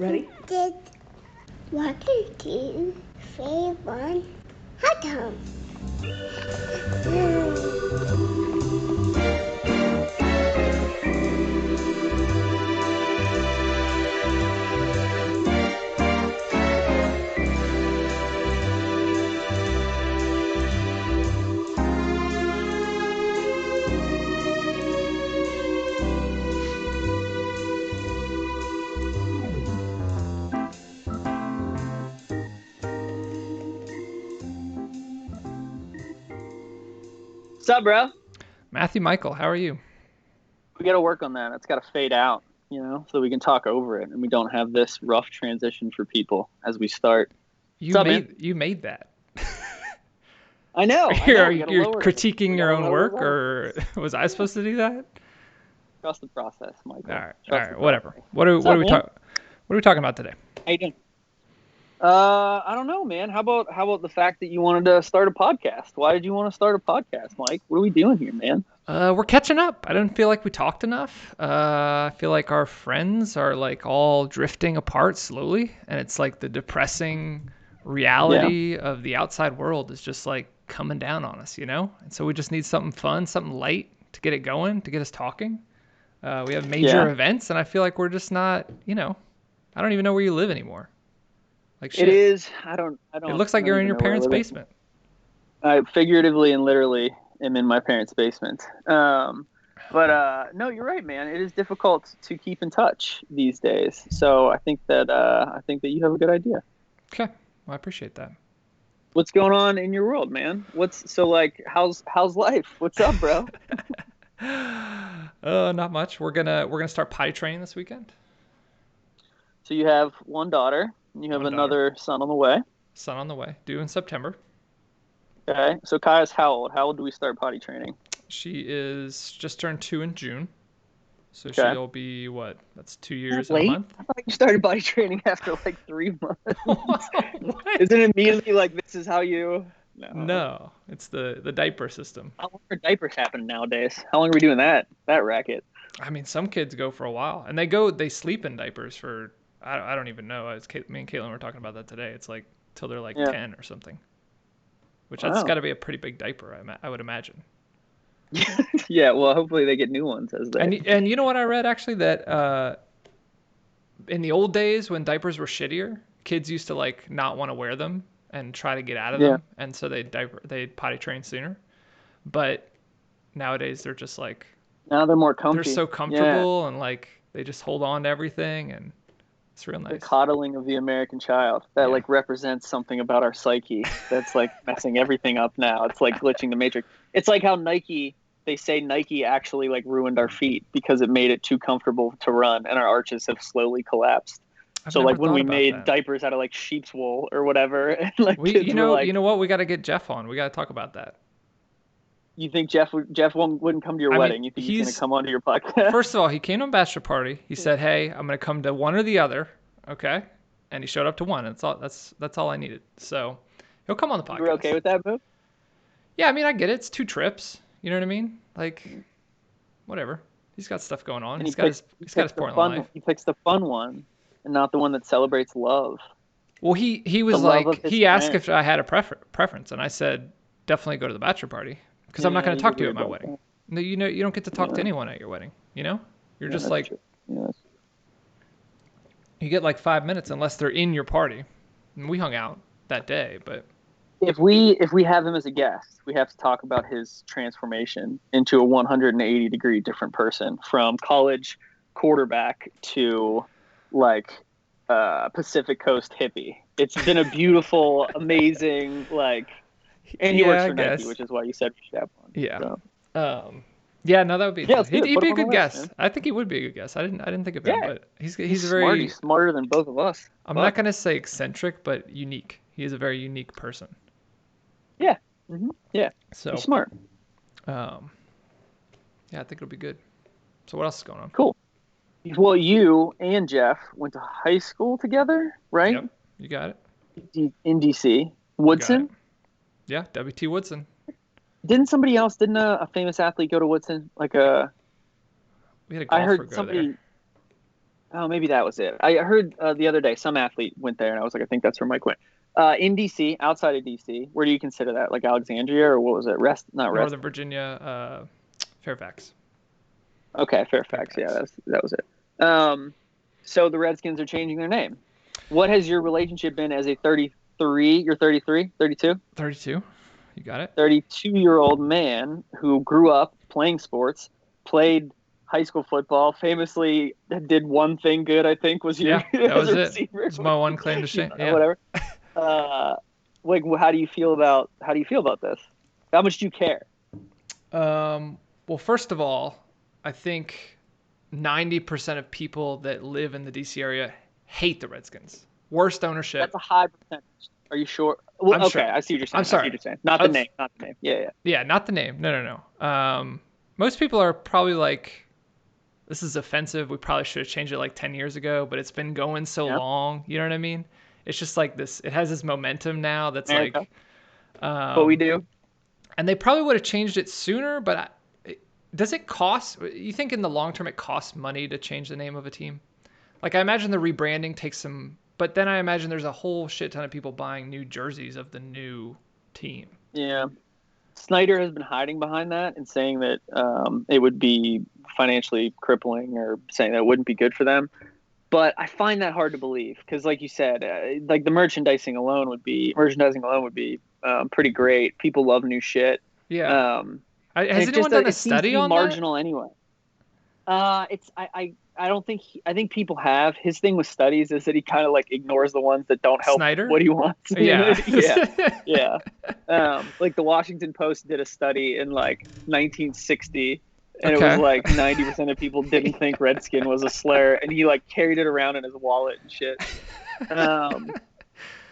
Ready? Did 1, 2, 3, 1, hot tub. What's up, bro? Matthew Michael, how are you? We got to work on that. It's got to fade out, so we can talk over it and we don't have this rough transition for people as we start. You made that. I know. You're critiquing your own work, or was I supposed to do that? Trust the process, Michael. All right, whatever. What are we talking about today? How you doing? I don't know, man. How about the fact that you wanted to start a podcast? Why did you want to start a podcast, Mike? What are we doing here, man? We're catching up. I don't feel like we talked enough. I feel like our friends are like all drifting apart slowly, and it's like the depressing reality of the outside world is just like coming down on us, And so we just need something fun, something light to get it going, to get us talking. We have major events, and I feel like we're just not, I don't even know where you live anymore. Like shit. It is. I don't. It looks like you're in your parents' basement. I figuratively and literally am in my parents' basement. But no, you're right, man. It is difficult to keep in touch these days. So I think that you have a good idea. Okay, well, I appreciate that. What's going on in your world, man? How's life? What's up, bro? Not much. We're gonna start potty training this weekend. So you have one daughter. You have another son on the way. Son on the way, due in September. Okay. So Kaya's how old? How old do we start potty training? She is just turned 2 in June. So she'll be, what? That's 2 years and a month? I thought you started potty training after like 3 months. Isn't it immediately like this is how you... No, it's the diaper system. How long are diapers happening nowadays? How long are we doing that racket? I mean, some kids go for a while. And they sleep in diapers for... I don't even know. Me and Katelyn were talking about that today. It's like till they're like 10 or something. Which that's got to be a pretty big diaper, I would imagine. Yeah, well, hopefully they get new ones as they... And you know what I read, actually? That in the old days when diapers were shittier, kids used to like not want to wear them and try to get out of them. And so they'd potty train sooner. But nowadays they're just like... Now they're more comfy. They're so comfortable and like they just hold on to everything and... It's real nice. The coddling of the American child that like represents something about our psyche that's like messing everything up now. It's like glitching the matrix. It's like how they say Nike actually like ruined our feet because it made it too comfortable to run and our arches have slowly collapsed. So like when we made diapers out of like sheep's wool or whatever, and like you know what, we got to get Jeff on. We got to talk about that. You think Jeff wouldn't come to your wedding? You think he's going to come onto your podcast? First of all, he came to a bachelor party. He said, "Hey, I'm going to come to one or the other." Okay, and he showed up to one. That's all I needed. So he'll come on the podcast. You were okay with that move? Yeah, I mean, I get it. It's 2 trips. You know what I mean? Like, whatever. He's got stuff going on. He's got his Portland life. He picks the fun one, and not the one that celebrates love. Well, he was like, he asked if I had a preference, and I said definitely go to the bachelor party. Because I'm not going to talk to you at my wedding. No, you don't get to talk to anyone at your wedding. You're just like, you get like 5 minutes unless they're in your party. And we hung out that day, but if we have him as a guest, we have to talk about his transformation into a 180-degree different person, from college quarterback to like Pacific Coast hippie. It's been a beautiful, amazing like. And he works for Nike, which is why you said we should have one. Yeah. So. Yeah, no, that would be. Yeah, he'd be a good guest. I think he would be a good guest. I didn't think of him, but he's very. He's smarter than both of us. I'm not gonna say eccentric, but unique. He is a very unique person. Yeah. Mm-hmm. Yeah. So he's smart. Yeah, I think it'll be good. So what else is going on? Cool. Well, you and Jeff went to high school together, right? Yep. You got it. In DC, Woodson. Yeah, W.T. Woodson. Didn't a famous athlete go to Woodson? Like we had a golfer go there. Oh, maybe that was it. I heard the other day some athlete went there, and I was like, I think that's where Mike went. In DC, outside of DC, where do you consider that? Like Alexandria, or what was it? Not Rest. Northern Virginia, Fairfax. Okay, Fairfax. Yeah, Fairfax. that was it. So the Redskins are changing their name. What has your relationship been as a 33? You're 33, 32? 32. You got it. 32-year-old man who grew up playing sports, played high school football, famously did one thing good, I think, was your that was as a it. receiver. It's my one claim to shame. Yeah. Whatever. Like, how do you feel about this? How much do you care? Well, first of all, I think 90% of people that live in the DC area hate the Redskins. Worst ownership. That's a high percentage. Are you sure? Well, I'm okay, sure. I see what you're saying. I'm sorry. I see what you're saying. Not the name. Yeah. Yeah, not the name. No. Most people are probably like, this is offensive. We probably should have changed it like 10 years ago, but it's been going so long. You know what I mean? It's just like this. It has this momentum now that's America. like. What we do. And they probably would have changed it sooner, but does it cost? You think in the long term it costs money to change the name of a team? Like, I imagine the rebranding takes some, but then I imagine there's a whole shit ton of people buying new jerseys of the new team. Yeah. Snyder has been hiding behind that and saying that it would be financially crippling, or saying that it wouldn't be good for them. But I find that hard to believe because, like you said, like the merchandising alone would be pretty great. People love new shit. Yeah. Has anyone done a study on marginal that? Anyway. I don't think I think people have. His thing with studies is that he kind of like ignores the ones that don't help Snyder? what he wants. Yeah. Yeah. Like the Washington Post did a study in like 1960, and it was like 90% of people didn't think Redskin was a slur, and he like carried it around in his wallet and shit.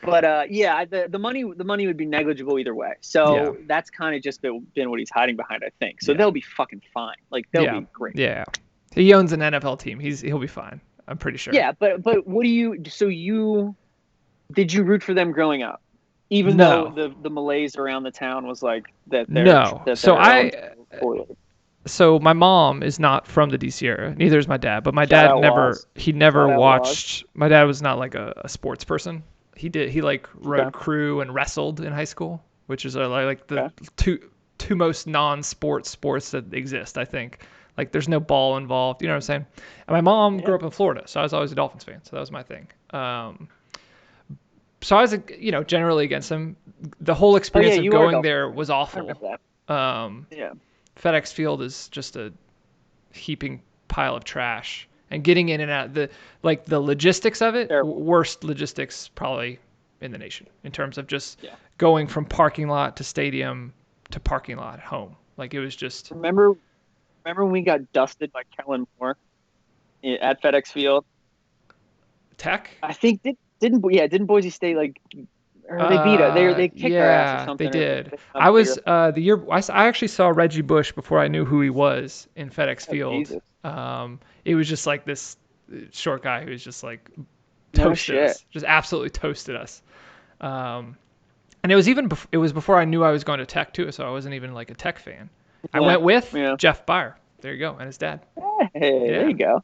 But yeah, the money would be negligible either way. So that's kind of just been what he's hiding behind, I think. So they'll be fucking fine. Like they'll be great. Yeah. He owns an NFL team. He'll be fine. I'm pretty sure. Yeah, but what do you? So did you root for them growing up? Even though the malaise around the town was like that. So my mom is not from the DC area. Neither is my dad. But my dad never watched. My dad was not like a sports person. He like rode crew and wrestled in high school, which is like the two most non-sports sports that exist, I think. Like there's no ball involved, you know what I'm saying? And my mom grew up in Florida, so I was always a Dolphins fan. So that was my thing. So I was, generally against them. The whole experience of going there was awful. FedEx Field is just a heaping pile of trash. And getting in and out, the logistics of it, worst logistics probably in the nation in terms of just going from parking lot to stadium to parking lot home. Like it was just. Remember when we got dusted by Kellen Moore at FedEx Field? Tech? I think didn't Boise State like? Or they beat us. They kicked our ass or something. They did. I was the year I actually saw Reggie Bush before I knew who he was in FedEx Field. It was just like this short guy who was just like toasted us, just absolutely toasted us. And it was before I knew I was going to Tech too, so I wasn't even like a Tech fan. I went with Jeff Byer. There you go, and his dad. Hey, there you go.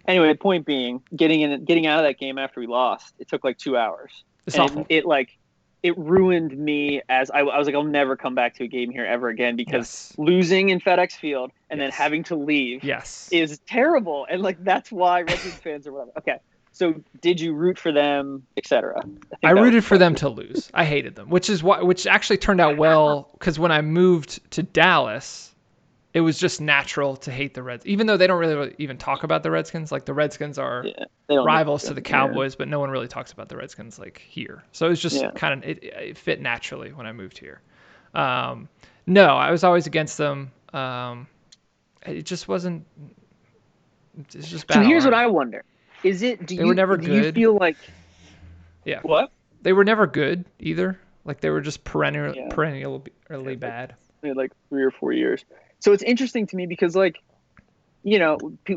Anyway, the point being, getting out of that game after we lost, it took like 2 hours. It's awful. It ruined me as I was like, I'll never come back to a game here ever again because losing in FedEx Field and then having to leave is terrible. And like, that's why Redskins fans or whatever. Okay. So did you root for them, etc.? I rooted for them to lose. I hated them, which actually turned out well because when I moved to Dallas, it was just natural to hate the Reds, even though they don't really even talk about the Redskins. Like the Redskins are rivals to the Cowboys, but no one really talks about the Redskins like here. So it was just kind of it fit naturally when I moved here. No, I was always against them. It just wasn't. It's just bad. So here's what I wonder: is it? They were never good. Do you feel like? Yeah. What? They were never good either. Like they were just perennially bad. They had like 3 or 4 years. So it's interesting to me because, like,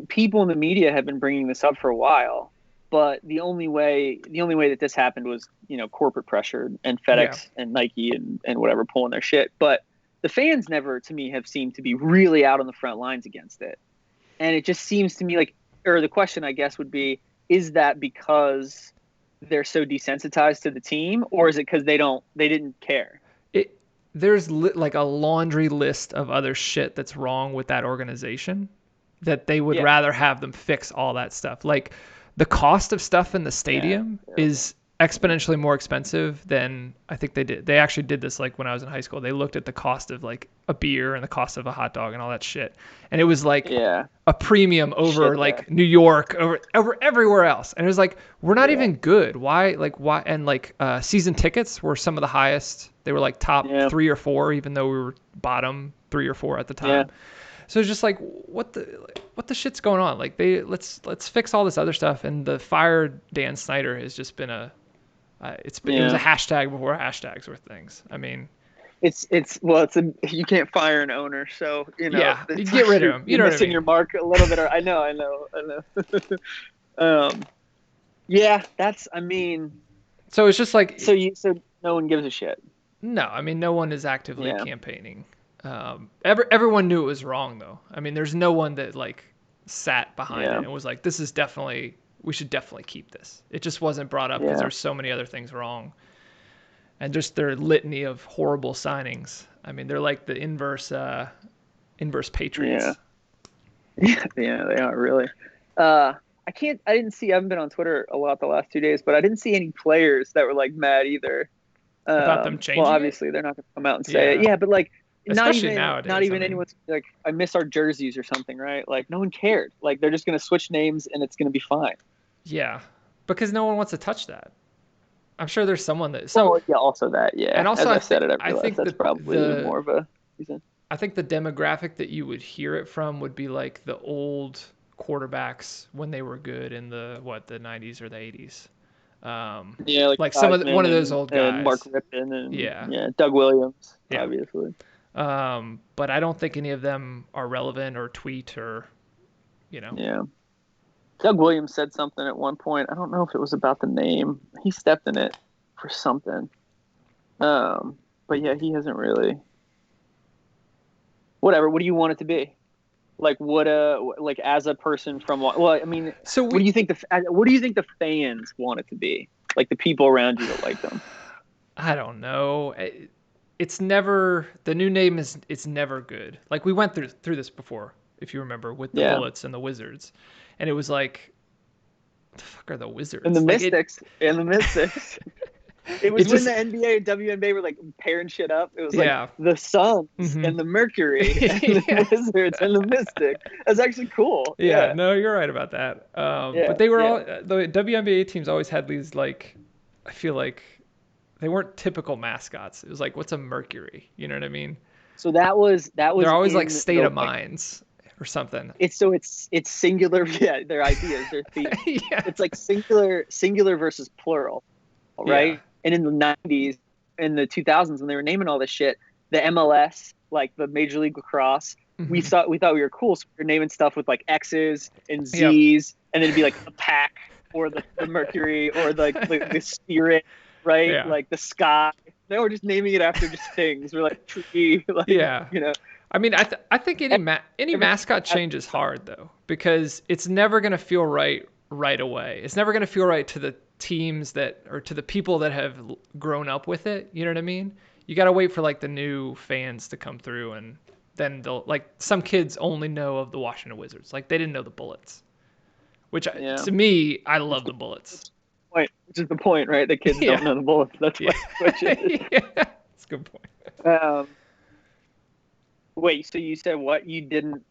people in the media have been bringing this up for a while, but the only way that this happened was, corporate pressure and FedEx and Nike and whatever pulling their shit. But the fans never, to me, have seemed to be really out on the front lines against it. And it just seems to me like or the question I guess would be, is that because they're so desensitized to the team, or is it because they didn't care? There's like a laundry list of other shit that's wrong with that organization that they would Yeah. rather have them fix all that stuff. Like the cost of stuff in the stadium is exponentially more expensive than I think they did. They actually did this like when I was in high school. They looked at the cost of like a beer and the cost of a hot dog and all that shit. And it was like a premium over Shit like there. New York, over everywhere else. And it was like, we're not even good. Why? And like season tickets were some of the highest. They were like top 3 or 4, even though we were bottom 3 or 4 at the time. Yeah. So it's just like, what the shit's going on? Like let's fix all this other stuff. And the fired Dan Snyder has just been it was a hashtag before hashtags were things. I mean, you can't fire an owner, so you get rid of him. You're missing your mark a little bit. I know. That's. I mean, so it's just like so no one gives a shit. No, I mean no one is actively campaigning. Everyone knew it was wrong though. I mean, there's no one that like sat behind it and was like, we should definitely keep this. It just wasn't brought up because there's so many other things wrong. And just their litany of horrible signings. I mean, they're like the inverse Patriots. Yeah, they are really. I haven't been on Twitter a lot the last 2 days, but I didn't see any players that were like mad either. About them changing. Well, obviously they're not going to come out and say it. Yeah, but like especially nowadays, not even anyone's like, I miss our jerseys or something, right? Like no one cared. Like they're just going to switch names and it's going to be fine. Yeah, because no one wants to touch that. I'm sure there's someone that. Also that. Yeah, and also I said it. I think that's probably more of a reason. I think the demographic that you would hear it from would be like the old quarterbacks when they were good in the 90s or the 80s. Like one of those old guys, Mark Rippon and Doug Williams, obviously. But I don't think any of them are relevant or tweet or, Yeah. Doug Williams said something at one point. I don't know if it was about the name. He stepped in it for something. But yeah, he hasn't really. Whatever. What do you want it to be? Like like as a person from I mean, so what do you think the fans want it to be? Like the people around you that like them. I don't know. It's never the new name it's never good. Like we went through this before, if you remember, with the Bullets and the Wizards, and it was like, what the fuck are the Wizards? And the Mystics. It was when the NBA and WNBA were like pairing shit up. It was like the Suns and the Mercury and the Wizards and the Mystics. That's actually cool. Yeah, no, you're right about that. But they were all the WNBA teams always had these like, I feel like they weren't typical mascots. It was like, what's a Mercury? You know what I mean? So that was. They're always like State of Minds or something. It's singular. Yeah, their ideas, their themes. It's like singular versus plural, right? Yeah. And in the 90s, in the 2000s, when they were naming all this shit, the MLS, like the Major League Lacrosse, we thought we were cool. So we were naming stuff with like X's and Z's, and then it'd be like the Pack or the Mercury or like the Spirit, right? Yeah. Like the Sky. Now we're just naming it after just things. We're like tree, like I mean, I think any mascot change is hard though, because it's never gonna feel right away. It's never gonna feel right to the teams or to the people that have grown up with it. You know what I mean? You got to wait for like the new fans to come through, and then they'll like, some kids only know of the Washington Wizards. Like they didn't know the Bullets, which to me, I love the Bullets. Which is the point, right? The kids don't know the Bullets. That's why switch it. That's a good point. Wait, so you said what? You didn't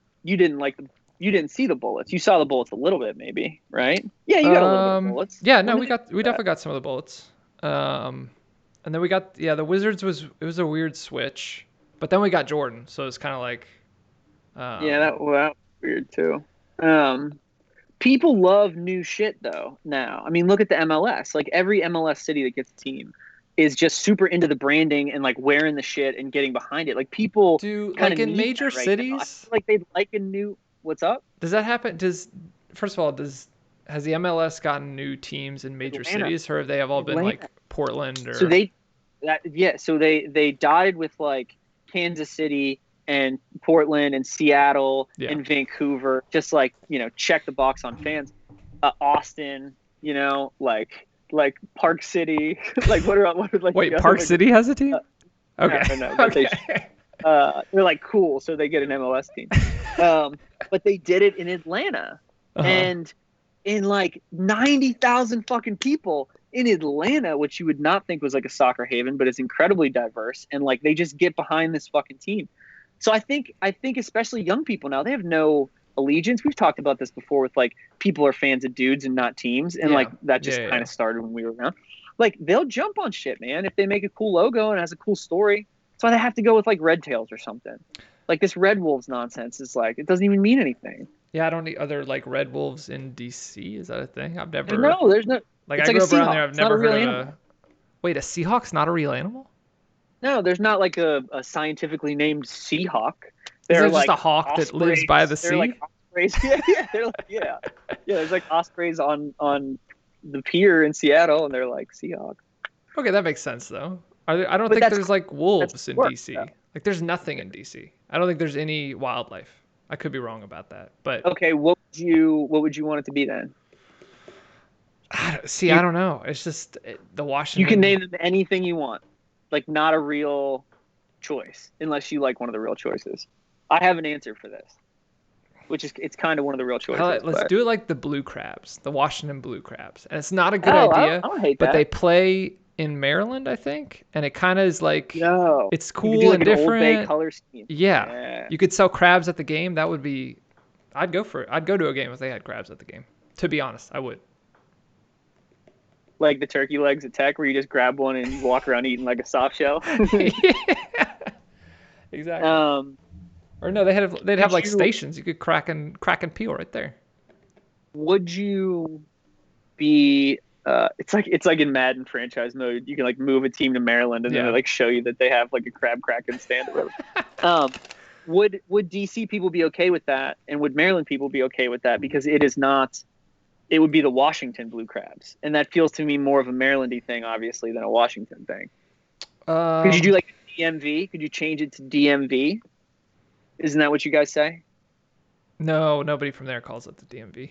like the. You didn't see the Bullets. You saw the Bullets a little bit, maybe, right? Yeah, you got a little bit of Bullets. Yeah, no, we definitely got some of the Bullets. And then we got the Wizards was a weird switch, but then we got Jordan, so it's kind of like. That was weird too. People love new shit though now. I mean, look at the MLS. Like every MLS city that gets a team is just super into the branding and like wearing the shit and getting behind it. Like people like in major cities. Like they'd like a new. What's up? Does that happen? Has the MLS gotten new teams in major cities, or have they all been like Portland or? So they dotted with like Kansas City and Portland and Seattle Yeah. and Vancouver, just like, check the box on fans. Austin, like Park City, like what are like Wait, the other, Park like, City has a team? Okay. no, but Okay. they're like cool, so they get an MLS team. But they did it in Atlanta, and in like 90,000 fucking people in Atlanta, which you would not think was like a soccer haven, but it's incredibly diverse, and like they just get behind this fucking team. So I think especially young people now, they have no allegiance. We've talked about this before with like people are fans of dudes and not teams, and like that just kind of started when we were around. Like they'll jump on shit, man, if they make a cool logo and it has a cool story. That's why they have to go with like Red Tails or something. Like this Red Wolves nonsense is like, it doesn't even mean anything. Yeah, I don't need other like Red Wolves in DC. Is that a thing? I've never. There's no. Like it's I like grew a up around Seahawk. there. I've It's not never a real heard of animal. Wait, a Seahawk's not a real animal? No, there's not like a scientifically named Seahawk. Is They're it just like a hawk that lives ospreys. by the They're sea? like ospreys. They're like yeah. There's like ospreys on the pier in Seattle, and they're like Seahawk. Okay, that makes sense though. I don't But think there's like wolves in work, DC. though. Like there's nothing in DC. I don't think there's any wildlife. I could be wrong about that, but Okay, what would you want it to be then? I don't know. It's just the Washington. You can name them anything you want, like not a real choice, unless you like one of the real choices. I have an answer for this, which is it's kind of one of the real choices. Let's do it like the Blue Crabs, the Washington Blue Crabs, and it's not a good I idea. don't hate but that. they play in Maryland, I think, and it kind of is like it's cool you could do like and an different. Old Bay color scheme. Yeah, you could sell crabs at the game. That would be. I'd go for it. I'd go to a game if they had crabs at the game. To be honest, I would. Like the turkey legs at Tech, where you just grab one and walk around eating like a soft shell. Exactly. Or no, they'd have like stations. You could crack and peel right there. Would you be? It's like in Madden franchise mode. You can like move a team to Maryland and then they like show you that they have like a crab cracking stand. Or whatever. Would DC people be okay with that, and would Maryland people be okay with that? Because it is not. It would be the Washington Blue Crabs, and that feels to me more of a Marylandy thing, obviously, than a Washington thing. Could you do like DMV? Could you change it to DMV? Isn't that what you guys say? No, nobody from there calls it the DMV.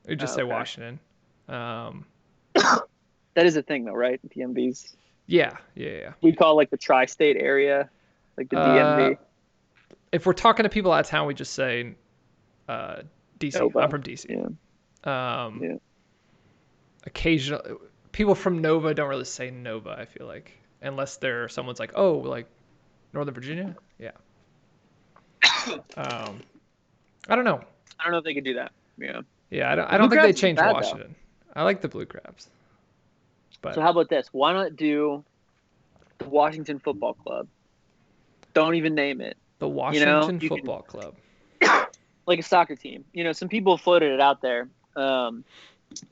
They just say Washington. That is a thing, though, right? DMVs. Yeah. We call like the tri-state area, like the DMV. If we're talking to people out of town, we just say DC. Nova. I'm from DC. Yeah. Occasionally, people from Nova don't really say Nova, I feel like, unless someone's like, oh, like Northern Virginia. Yeah. I don't know. I don't know if they could do that. Yeah. Yeah, I don't think they changed bad, Washington. Though. I like the Blue Crabs. But so how about this? Why not do the Washington Football Club? Don't even name it. The Washington Football Club. Like a soccer team. Some people floated it out there. And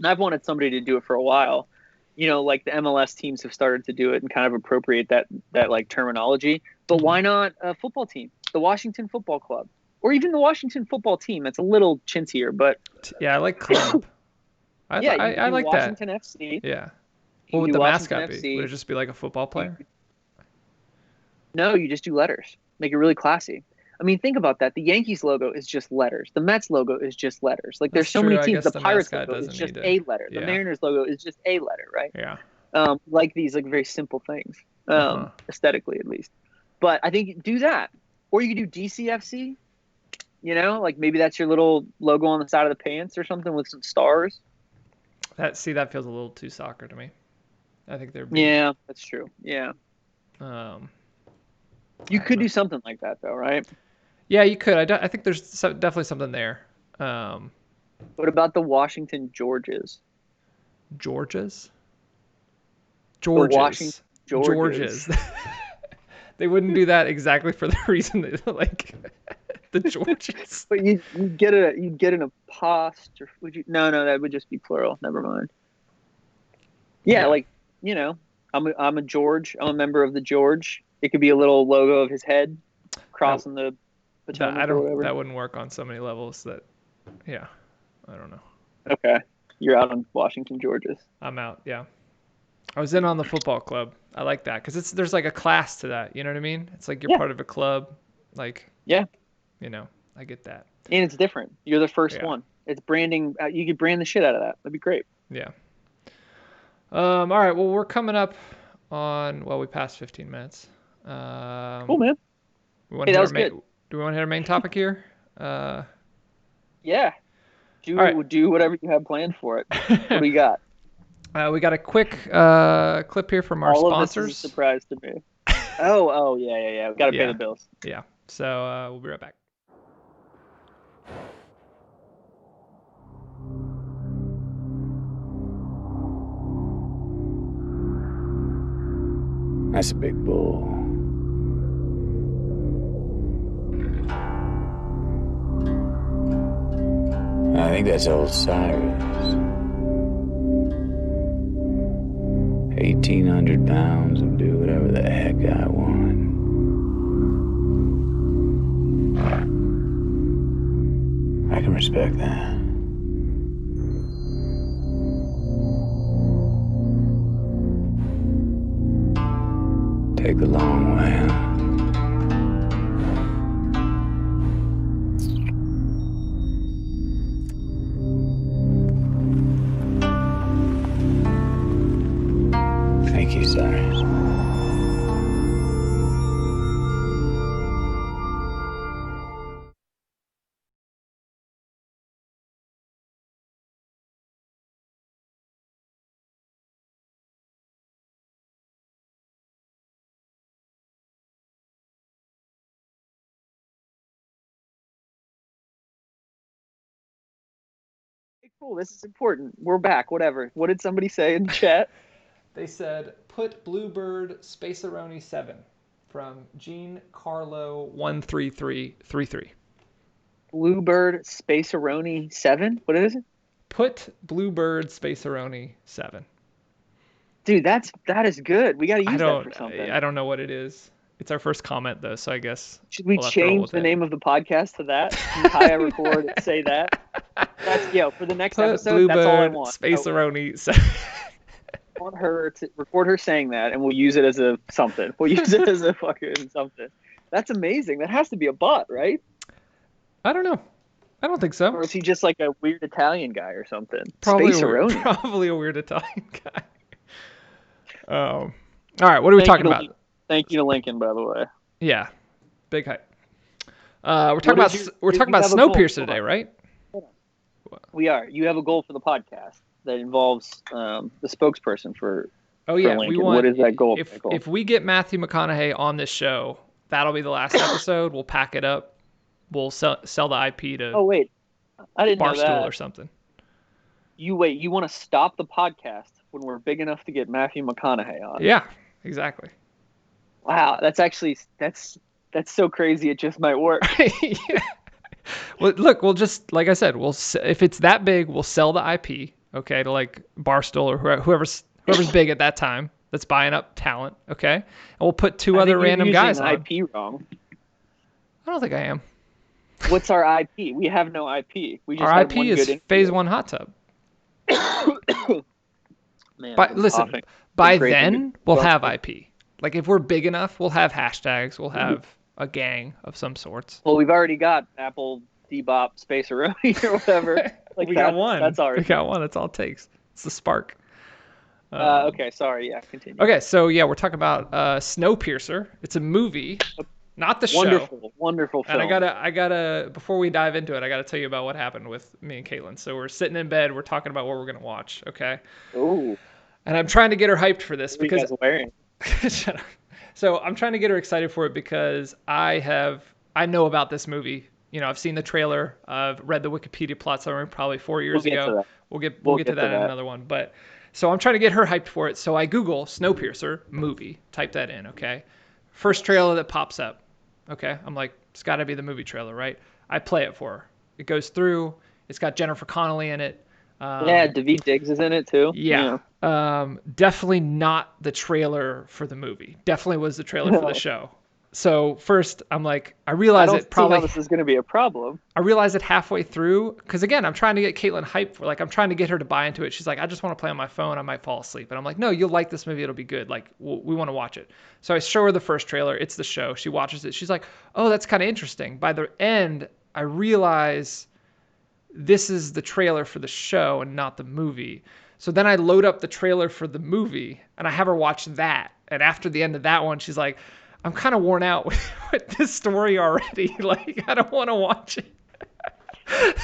I've wanted somebody to do it for a while. Like the MLS teams have started to do it and kind of appropriate that like terminology. But why not a football team? The Washington Football Club. Or even the Washington Football Team. That's a little chintzier, but yeah, I like club. I like Washington that. FC. Yeah. What would the mascot be? FC. Would it just be like a football player? No, you just do letters. Make it really classy. I mean, think about that. The Yankees logo is just letters. The Mets logo is just letters. Like, there's so many teams. The Pirates logo is just a letter. The Mariners logo is just a letter, right? Yeah. Like these, like very simple things, aesthetically at least. But I think do that, or you could do DCFC. Like maybe that's your little logo on the side of the pants or something with some stars. That feels a little too soccer to me. I think they're. Yeah, that's true. Yeah. You could do something like that, though, right? Yeah, you could. I think there's definitely something there. What about the Washington Georges? Georges? Georges. They wouldn't do that exactly for the reason that, like, the Georges. But you'd get an apostrophe. Would you? No, that would just be plural. Never mind. Yeah. Like, I'm a George. I'm a member of the George. It could be a little logo of his head crossing the Potomac or whatever. That wouldn't work on so many levels that, yeah, I don't know. Okay. You're out on Washington Georges. I'm out, yeah. I was in on the football club. I like that because there's like a class to that. You know what I mean? It's like you're part of a club. Like, Yeah. You know, I get that. And it's different. You're the first Yeah. one. It's branding. You could brand the shit out of that. That'd be great. Yeah. All right. Well, we're coming up on. Well, we passed 15 minutes. Cool, man. We want Hey, to hit that our was main. good. Do we want to hit our main topic here? Yeah. All right. Do whatever you have planned for it. What do you got? We got a quick clip here from our All sponsors. of this is a surprise to me. Oh, yeah. We got to pay Yeah. the bills. Yeah. So we'll be right back. That's a big bull. I think that's old Cyrus. 1,800 pounds and do whatever the heck I want. I can respect that. Take the long way, huh? Thank you, Cyrus. Hey, cool. This is important. We're back. Whatever. What did somebody say in the chat? They said put Bluebird Spaceroni 7 from Jean Carlo 13333. Bluebird Spaceroni 7? What is it? Put Bluebird Spaceroni 7. Dude, that is good. We got to use that for something. I don't know what it is. It's our first comment though, so I guess Should we we'll have to roll change with the it. name of the podcast to that? Hi, I record and say that. That's for the next Put episode. Bluebird That's all I want. Spaceroni 7. I want her to record her saying that, and we'll use it as a something. We'll use it as a fucking something. That's amazing. That has to be a bot, right? I don't know. I don't think so. Or is he just like a weird Italian guy or something? Probably Spaceroni. a weird Italian guy. All right, what are we talking about? Thank you to Lincoln, by the way. Yeah, big hype. We're talking about Snowpiercer today, right? We are. You have a goal for the podcast that involves the spokesperson for. Oh yeah, Lincoln. we want. What is that goal? If we get Matthew McConaughey on this show, that'll be the last episode. We'll pack it up. We'll sell the IP to. Oh wait, I didn't know Barstool that. Or something. You want to stop the podcast when we're big enough to get Matthew McConaughey on? Yeah, exactly. Wow, that's so crazy. It just might work. Yeah. Well, look, we'll just like I said, if it's that big, we'll sell the IP, okay, to like Barstool or whoever's big at that time that's buying up talent, okay, and we'll put two other random guys on. IP wrong. I don't think I am. What's our IP? We have no IP. We just our have IP one is good Phase 1 hot tub. Man, But listen, by then we'll Well, have IP. Like if we're big enough, we'll have hashtags. We'll have a gang of some sorts. Well, we've already got Apple Debop Spaceroni or whatever. Like we got one. That's ours. We got one. That's all it takes. It's the spark. Okay, sorry. Yeah, continue. Okay, so yeah, we're talking about Snowpiercer. It's a movie, not the show. Wonderful film. And I gotta before we dive into it, I gotta tell you about what happened with me and Katelyn. So we're sitting in bed, we're talking about what we're gonna watch, okay? Ooh. And I'm trying to get her hyped for this What are you guys wearing? Shut up. So I'm trying to get her excited for it because I know about this movie. You know, I've seen the trailer. I've read the Wikipedia plot summary probably 4 years ago. We'll get to that in another one. But so I'm trying to get her hyped for it. So I Google Snowpiercer movie, type that in, okay? First trailer that pops up. Okay, I'm like, it's got to be the movie trailer, right? I play it for her. It goes through. It's got Jennifer Connelly in it. Yeah, Daveed Diggs is in it too. Yeah. Definitely not the trailer for the movie. Definitely was the trailer for the show. So first, I'm like, I I realize don't it see how probably. this is going to be a problem. I realized it halfway through because again, I'm trying to get Caitlin hyped for like I'm trying to get her to buy into it. She's like, I just want to play on my phone. I might fall asleep, and I'm like, no, you'll like this movie. It'll be good. Like we want to watch it. So I show her the first trailer. It's the show. She watches it. She's like, oh, that's kind of interesting. By the end, I realize this is the trailer for the show and not the movie. So then I load up the trailer for the movie and I have her watch that. And after the end of that one, she's like, I'm kind of worn out with this story already. Like, I don't want to watch it.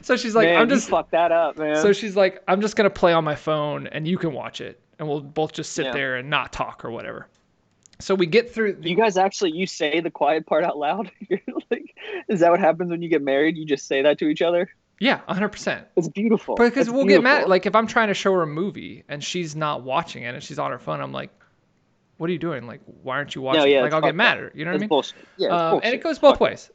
So she's like, Man, I'm just you fucked that up, man. So she's like, I'm just gonna play on my phone and you can watch it, and we'll both just sit Yeah. there and not talk or whatever. So we get through. You guys actually, you say the quiet part out loud? You're like, is that what happens when you get married? You just say that to each other? Yeah, 100%. It's beautiful. Because It's we'll get mad. beautiful. Like if I'm trying to show her a movie and she's not watching it and she's on her phone, I'm like, what are you doing? Like, why aren't you watching? No, yeah, Like it's I'll get fucked mad up. at her. You know what I It's mean? bullshit. Yeah, it's bullshit. And it goes both ways.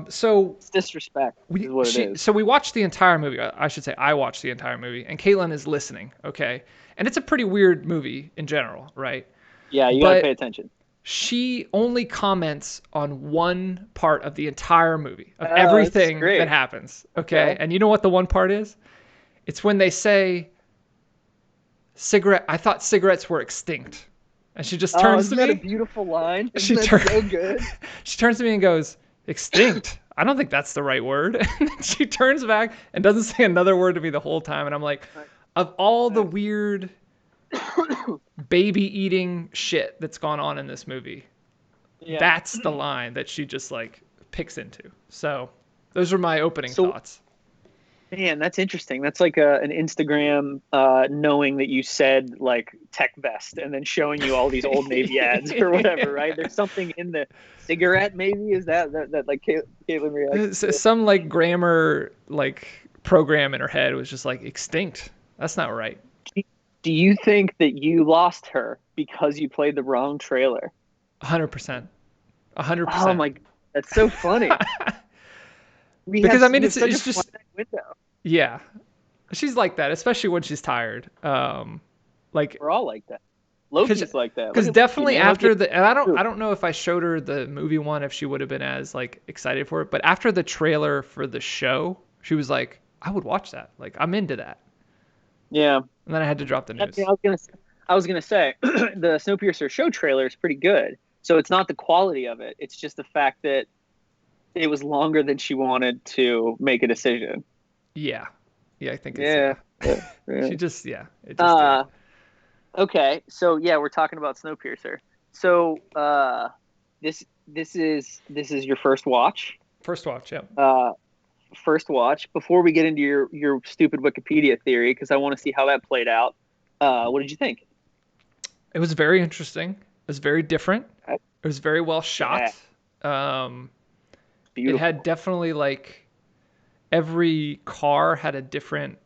So It's disrespect is what it is. So we watched the entire movie. I should say I watched the entire movie, and Caitlin is listening. Okay, and it's a pretty weird movie in general, right? Yeah, you gotta but- pay attention. She only comments on one part of the entire movie, of Oh, everything that's great. that happens. Okay, Okay. and you know what the one part is? It's when they say cigarette. I thought cigarettes were extinct, and she just turns isn't to that a me. beautiful line? She Isn't that turned- so good? She turns to me and goes, extinct? I don't think that's the right word. And then she turns back and doesn't say another word to me the whole time. And I'm like, of all the weird baby eating shit that's gone on in this movie, Yeah. that's the line that she just like picks into. So those are my opening So- thoughts. Man, that's interesting. That's like an Instagram knowing that you said like tech vest and then showing you all these old Navy ads or whatever, right? There's something in the cigarette, maybe? Is that like Caitlin reacts to? Some like grammar like program in her head was just like extinct. That's not right. Do you think that you lost her because you played the wrong trailer? 100%. 100%. Oh my, that's so funny. Because, I mean, it's such just- a finite window. Yeah, she's like that, especially when she's tired. Like, We're all like that. Loki's like that. because Look at Loki, definitely man. Look after at- the, and I don't know if I showed her the movie one if she would have been as like excited for it, but after the trailer for the show, she was like, I would watch that. Like, I'm into that. Yeah. And then I had to drop the news. I was gonna say the Snowpiercer show trailer is pretty good. So it's not the quality of it; it's just the fact that it was longer than she wanted to make a decision. Yeah, I think Yeah. it's Yeah. she just it just Okay, so yeah, we're talking about Snowpiercer. So this is your first watch. first watch. Yeah. First watch. Before we get into your stupid Wikipedia theory, because I want to see how that played out. What did you think? It was very interesting. It was very different. Okay. It was very well shot. Beautiful. It had definitely like every car had a different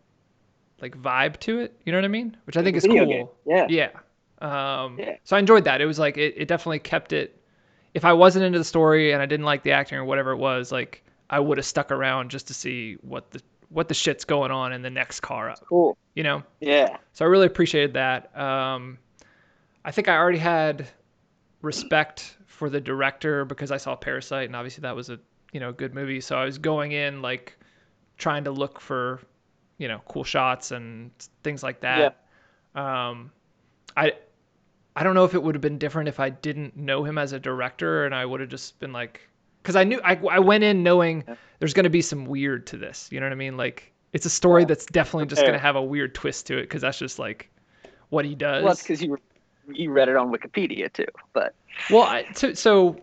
like vibe to it. You know what I mean? Which I think is Video cool. game. Yeah. Yeah. Yeah. So I enjoyed that. It was like it definitely kept it. If I wasn't into the story and I didn't like the acting or whatever it was, like I would have stuck around just to see what the shit's going on in the next car up. Cool. You know? Yeah. So I really appreciated that. I think I already had respect for the director because I saw Parasite, and obviously that was a good movie. So I was going in like trying to look for cool shots and things like that. I don't know if it would have been different if I didn't know him as a director, and I would have just been like, because I knew I went in knowing there's going to be some weird to this. You know what I mean? Like it's a story that's definitely just going to have a weird twist to it because that's just like what he does. Well, that's because you read it on Wikipedia too, but Well, so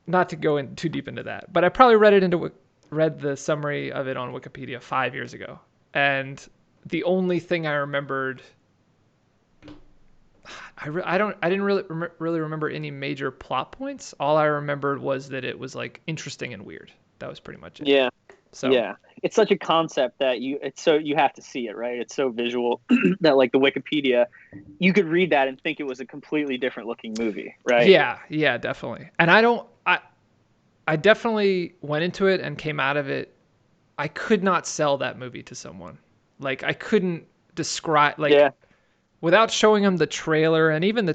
not to go in too deep into that, but I probably read the summary of it on Wikipedia 5 years ago, and the only thing I remembered, I didn't really remember any major plot points. All I remembered was that it was like interesting and weird. That was pretty much it. yeah. So Yeah, it's such a concept that you have to see it, right? It's so visual that like the Wikipedia, you could read that and think it was a completely different looking movie, right? Yeah, definitely. And I definitely went into it and came out of it. I could not sell that movie to someone. Like I couldn't describe without showing them the trailer and even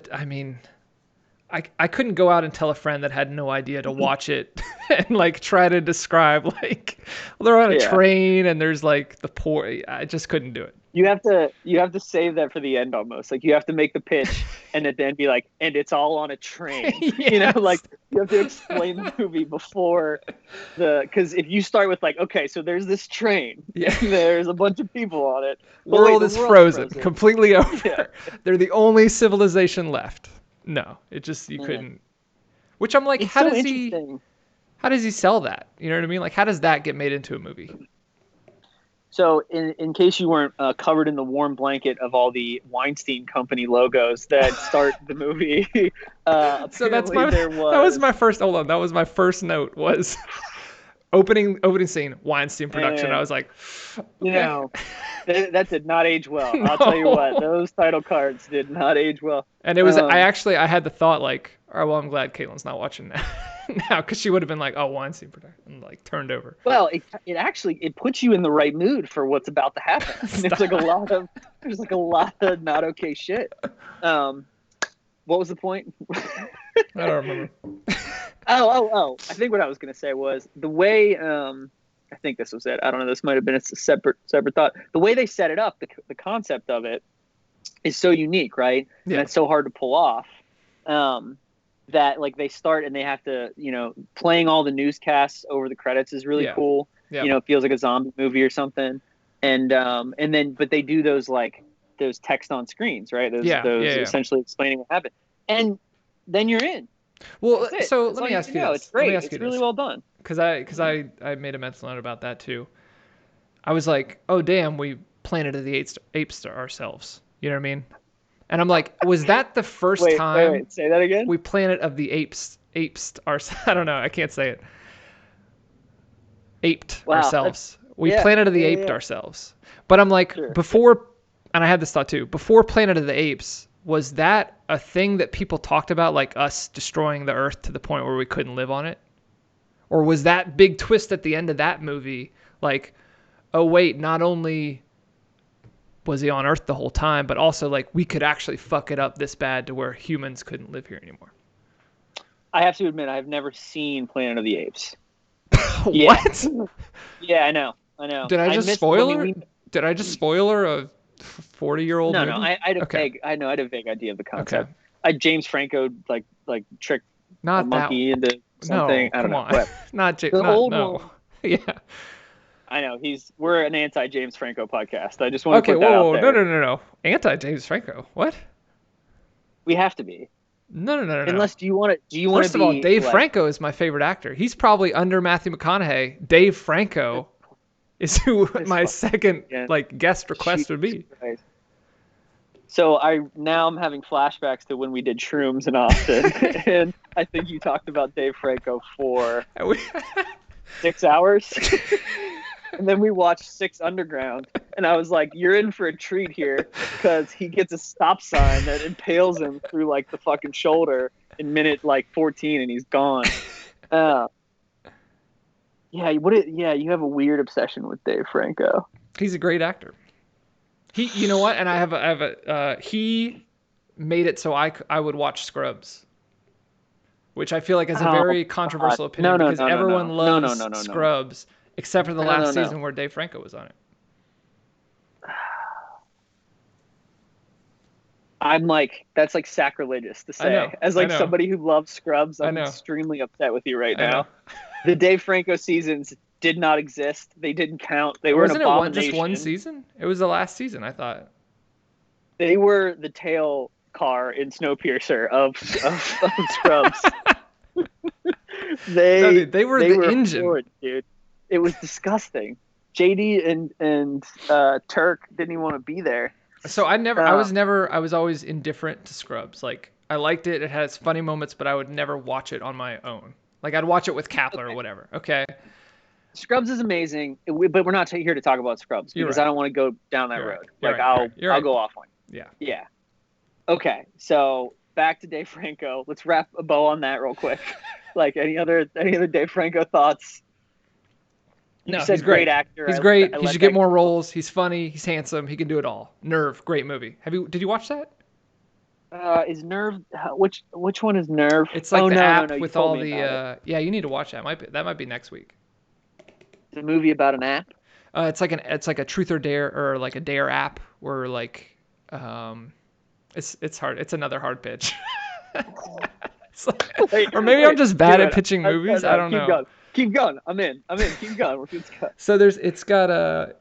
I couldn't go out and tell a friend that had no idea to watch it and like try to describe like they're on a train and there's like the poor. I just couldn't do it. You have to save that for the end almost. Like you have to make the pitch and then be like, and it's all on a train. Yes. You know, like you have to explain the movie before because if you start with like, okay, so there's this train, and there's a bunch of people on it. World is frozen, completely over. Yeah. They're the only civilization left. No, it just you couldn't. Which I'm like, how does he sell that? You know what I mean? Like, how does that get made into a movie? So, in case you weren't covered in the warm blanket of all the Weinstein Company logos that start the movie, so that was my first. Hold on, that was my first note. Was opening scene Weinstein production. And, I was like, okay. You know, that did not age well. No. I'll tell you what, those title cards did not age well. And it was I had the thought like, oh well, I'm glad Katelyn's not watching that. Now, because she would have been like, "Oh, Weinstein production," and like turned over. Well, it actually puts you in the right mood for what's about to happen. There's like a lot of not okay shit. What was the point? I don't remember. Oh! I think what I was gonna say was the way. I think this was it. I don't know. This might have been a separate thought. The way they set it up, the concept of it, is so unique, right? Yeah. And it's so hard to pull off. That like they start and they have to, you know, playing all the newscasts over the credits is really cool. Yeah. You know, it feels like a zombie movie or something. And then but they do those text on screens, right? Those essentially explaining what happened. And then you're in. Well, so let me ask you this. It's great. It's really well done. Because I made a mental note about that too. I was like, oh damn, we Planet of the Apes ourselves. You know what I mean? And I'm like, was that the first time? Wait, say that again. We Planet of the Apes I don't know, I can't say it. Aped ourselves. We Planet of the Aped ourselves. But I'm like, before, and I had this thought too. Before Planet of the Apes, was that a thing that people talked about, like us destroying the Earth to the point where we couldn't live on it? Or was that big twist at the end of that movie, like, oh wait, not only was he on Earth the whole time, but also like we could actually fuck it up this bad to where humans couldn't live here anymore? I have to admit, I've never seen Planet of the Apes. What? Yeah, I know. Did I just spoil her? Did I just spoil her a 40-year-old movie? No, I had a vague idea of the concept. Okay. James Franco like tricked a monkey into something. No, I don't know. On. Not James. No. Yeah. I know we're an anti-James Franco podcast. I just want to put that out there. No. Anti-James Franco. What? We have to be. No. Unless do you want to First of all, Dave Franco is my favorite actor. He's probably under Matthew McConaughey. Dave Franco is who my second guest request would be. Christ. So now I'm having flashbacks to when we did Shrooms in Austin, and I think you talked about Dave Franco for 6 hours. And then we watched 6 Underground, and I was like, you're in for a treat here, because he gets a stop sign that impales him through like the fucking shoulder in minute 14, and he's gone. You have a weird obsession with Dave Franco. He's a great actor. You know what? And I have a he made it so I would watch Scrubs, which I feel like is a very controversial opinion because everyone loves Scrubs. Except for the last season where Dave Franco was on it. I'm like, that's like sacrilegious to say. As like somebody who loves Scrubs, I'm extremely upset with you right now. The Dave Franco seasons did not exist. They didn't count. They were an abomination. Just one season? It was the last season, I thought. They were the tail car in Snowpiercer of Scrubs. They were the engine. Forward, dude. It was disgusting. JD and Turk didn't even want to be there. So I was always indifferent to Scrubs. Like I liked it. It had its funny moments, but I would never watch it on my own. Like I'd watch it with Katelyn or whatever. Okay. Scrubs is amazing, but we're not here to talk about Scrubs because I don't want to go down that road. I'll go off one. Yeah. Okay. So back to Dave Franco. Let's wrap a bow on that real quick. Like any other Dave Franco thoughts? No, he's great actor. He's great. He should get more roles. He's funny. He's handsome. He can do it all. Nerve, great movie. Did you watch that? Is Nerve which one is Nerve? It's like Oh the no, app you with told all me about it. the. Yeah, you need to watch that. That might be next week. It's a movie about an app. It's like a truth or dare or like a dare app where like um, it's hard. It's another hard pitch. Wait, Or maybe I'm wait, just do bad at it. pitching movies. I No, don't keep know. going. Keep going. I'm in. Keep going. Let's go. So it's got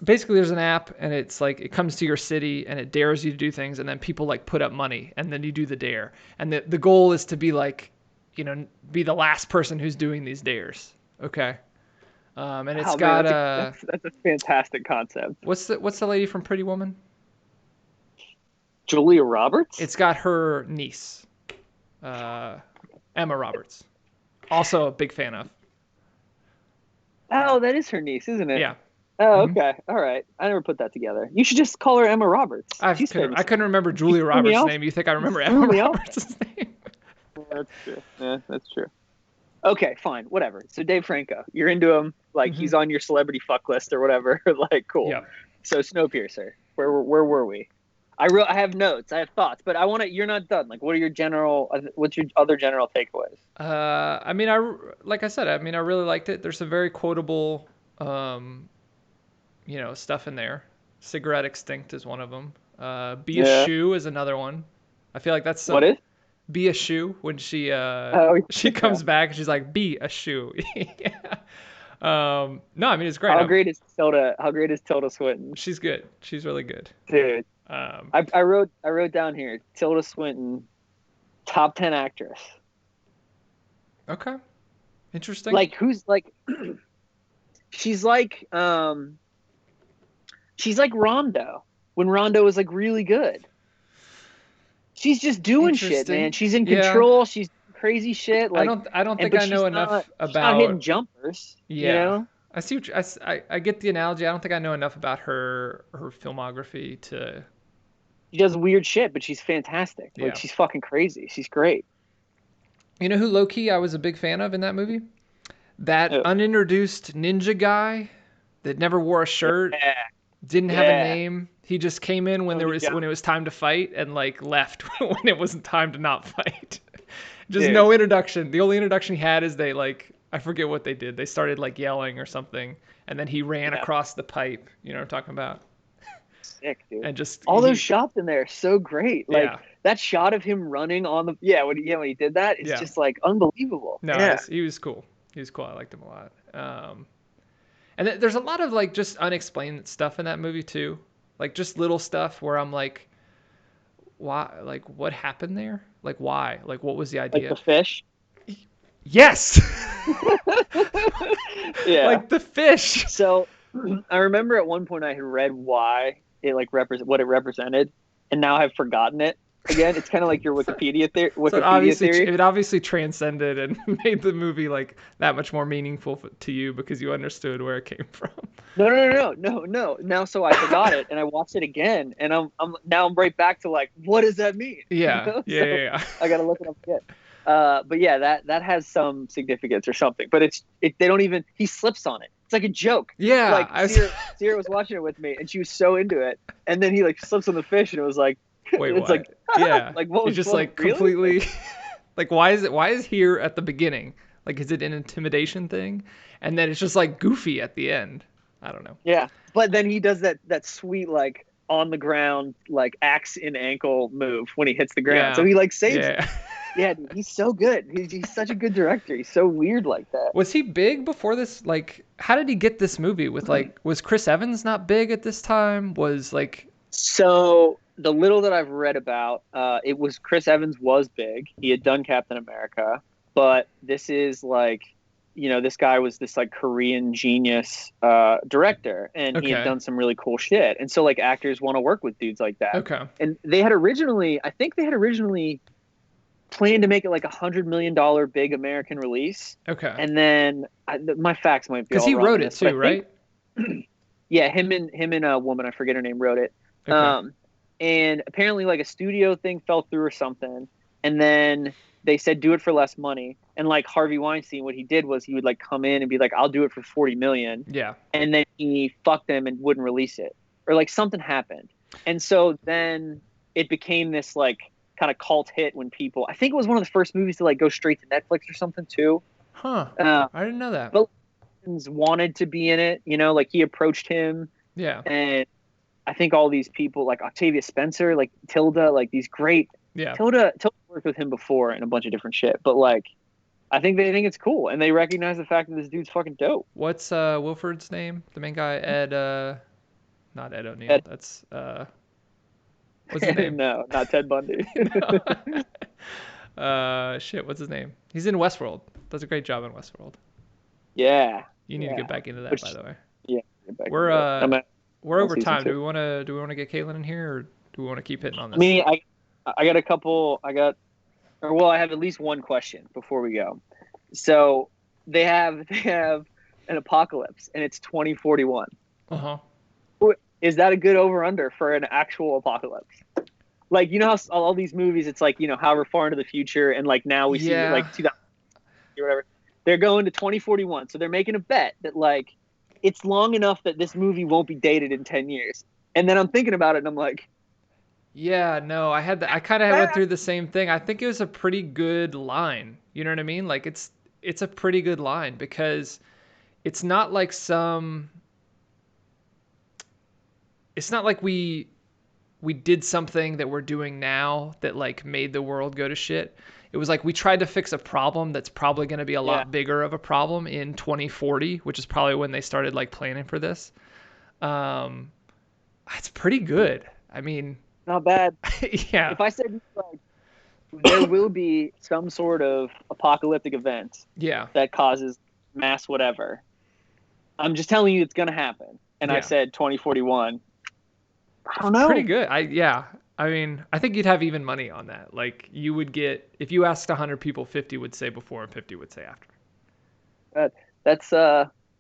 basically there's an app and it's like it comes to your city and it dares you to do things and then people like put up money and then you do the dare and the goal is to be like be the last person who's doing these dares. Okay. And it's Oh man, got that's a fantastic concept. what's the lady from Pretty Woman? Julia Roberts. It's got her niece, Emma Roberts, also a big fan of. Oh, that is her niece, isn't it? Yeah. Oh, okay. All right. I never put that together. You should just call her Emma Roberts. She's famous. I couldn't remember Julia threw me Roberts' off. name. You think I remember threw Emma me off. Roberts' name? That's true. Yeah, that's true. Okay, fine, whatever. So Dave Franco, you're into him. Like he's on your celebrity fuck list or whatever. Like cool. Yeah. So Snowpiercer, where were we? I have notes, I have thoughts, but I want to. You're not done. Like, what's your other general takeaways? I mean, like I said, I mean, I really liked it. There's some very quotable, stuff in there. Cigarette extinct is one of them. Be a shoe is another one. I feel like that's what is? Be a shoe when she she comes back and she's like, be a shoe. Yeah. No, I mean it's great. How great is Tilda Swinton? She's good. She's really good. Dude. I wrote down here Tilda Swinton, top 10 actress. Okay. Interesting. Like who's like she's like Rondo when Rondo was like really good. She's just doing shit, man. She's in control. Yeah. She's crazy shit. Like I don't think I know enough about. She's not hitting jumpers. Yeah. You know? I see. I get the analogy. I don't think I know enough about her filmography to. She does weird shit, but she's fantastic. Like she's fucking crazy. She's great. You know who low key I was a big fan of in that movie? That unintroduced ninja guy that never wore a shirt, didn't have a name. He just came in when when it was time to fight and like left when it wasn't time to not fight. Just no introduction. The only introduction he had is they like I forget what they did. They started like yelling or something, and then he ran across the pipe. You know what I'm talking about? Sick, dude. And just all those shots in there are so great. Like that shot of him running on the when he did that, it's just like unbelievable. No, he was cool. He was cool. I liked him a lot. And there's a lot of like just unexplained stuff in that movie too. Like just little stuff where I'm like, why? Like what happened there? Like why? Like what was the idea? Like the fish. Yes. Yeah. Like the fish. So I remember at one point I had read why it like what it represented, and now I've forgotten it again. It's kind of like your Wikipedia theory. It obviously transcended and made the movie like that much more meaningful to you because you understood where it came from. No. Now, so I forgot it, and I watched it again, and I'm right back to like, what does that mean? Yeah, you know? Yeah. I gotta look it up again. But yeah, that has some significance or something. But they don't even. He slips on it. It's like a joke. Yeah, like Sierra was watching it with me, and she was so into it, and then he like slips on the fish, and it was like. Wait, it's what? Like yeah, like what was just what, like really? completely like why is here at the beginning? Like is it an intimidation thing? And then it's just like goofy at the end. I don't know. Yeah, but then he does that sweet like on the ground like axe in ankle move when he hits the ground. So he like saves it. Yeah, dude, he's so good. He's such a good director. He's so weird like that. Was he big before this? Like, how did he get this movie? With like, was Chris Evans not big at this time? Was like. So the little that I've read about, it was Chris Evans was big. He had done Captain America, but this is like, this guy was this like Korean genius director, and he had done some really cool shit. And so like actors want to work with dudes like that. Okay. And they had originally planned to make it like $100 million big American release. Okay. And then my facts might be all because he wrong wrote it too, right? Yeah, him and a woman, I forget her name, wrote it. Okay. And apparently like a studio thing fell through or something, and then they said do it for less money. And like Harvey Weinstein, what he did was he would like come in and be like, I'll do it for $40 million. Yeah. And then he fucked them and wouldn't release it, or like something happened. And so then it became this like kind of cult hit when people. I think it was one of the first movies to like go straight to Netflix or something too. Huh. I didn't know that. But wanted to be in it, you know, like he approached him. Yeah. And I think all these people like Octavia Spencer, like Tilda, like these great. Yeah. Tilda worked with him before in a bunch of different shit, but like, I think they think it's cool and they recognize the fact that this dude's fucking dope. What's Wilford's name? The main guy, Ed. Not Ed O'Neill. That's what's his name? No, not Ted Bundy. Shit. What's his name? He's in Westworld. Does a great job in Westworld. Yeah. You need to get back into that, by the way. Yeah. We're over time. Do we want to get Katelyn in here, or do we want to keep hitting on this? I got a couple. I have at least one question before we go. So they have an apocalypse, and it's 2041. Is that a good over/under for an actual apocalypse? Like, you know how all these movies, it's like, you know, however far into the future, and like now we see like 2000 or whatever. They're going to 2041, so they're making a bet that like it's long enough that this movie won't be dated in 10 years. And then I'm thinking about it, and I'm like, yeah, no, I kind of went through the same thing. I think it was a pretty good line. You know what I mean? Like it's a pretty good line because it's not like it's not like we did something that we're doing now that like made the world go to shit. It was like we tried to fix a problem that's probably going to be a lot bigger of a problem in 2040, which is probably when they started like planning for this. It's pretty good. I mean, not bad. Yeah. If I said like there will be some sort of apocalyptic event that causes mass whatever, I'm just telling you it's going to happen. And I said 2041. I don't know. Pretty good. I mean, I think you'd have even money on that. Like you would get, if you asked 100 people, 50 would say before and 50 would say after. That's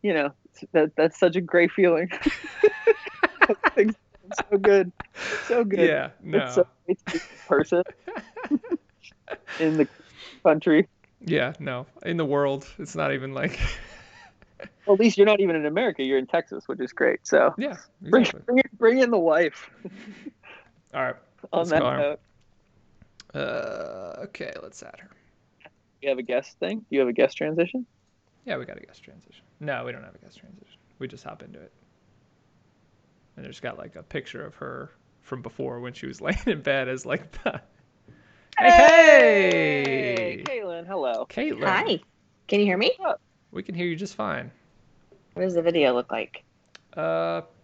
you know, that's such a great feeling. It's so good. So good. Yeah, no. It's so great to be a person in the country. Yeah, no. In the world. It's not even like well, at least you're not even in America, you're in Texas, which is great. So yeah, exactly. bring in the wife. All right. On that note. Okay, let's add her. You have a guest thing? You have a guest transition? Yeah, we got a guest transition. No, we don't have a guest transition. We just hop into it. And there's got like a picture of her from before when she was laying in bed as like the Hey! Katelyn, hello. Katelyn. Hi. Can you hear me? We can hear you just fine. What does the video look like?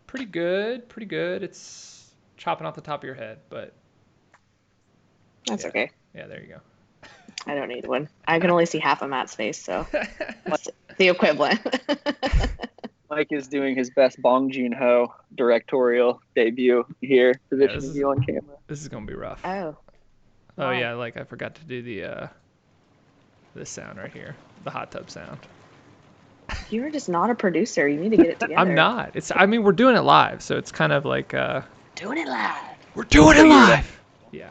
Pretty good. Pretty good. It's chopping off the top of your head, but that's okay. Yeah, there you go. I don't need one. I can only see half of Matt's face, so it's the equivalent. Mike is doing his best Bong Joon-ho directorial debut here. Positioning you on camera. This is gonna be rough. Oh. Oh yeah, like I forgot to do the this sound right here, the hot tub sound. You're just not a producer. You need to get it together. I'm not. I mean, we're doing it live, so it's kind of like doing it live. We're doing it live. Yeah.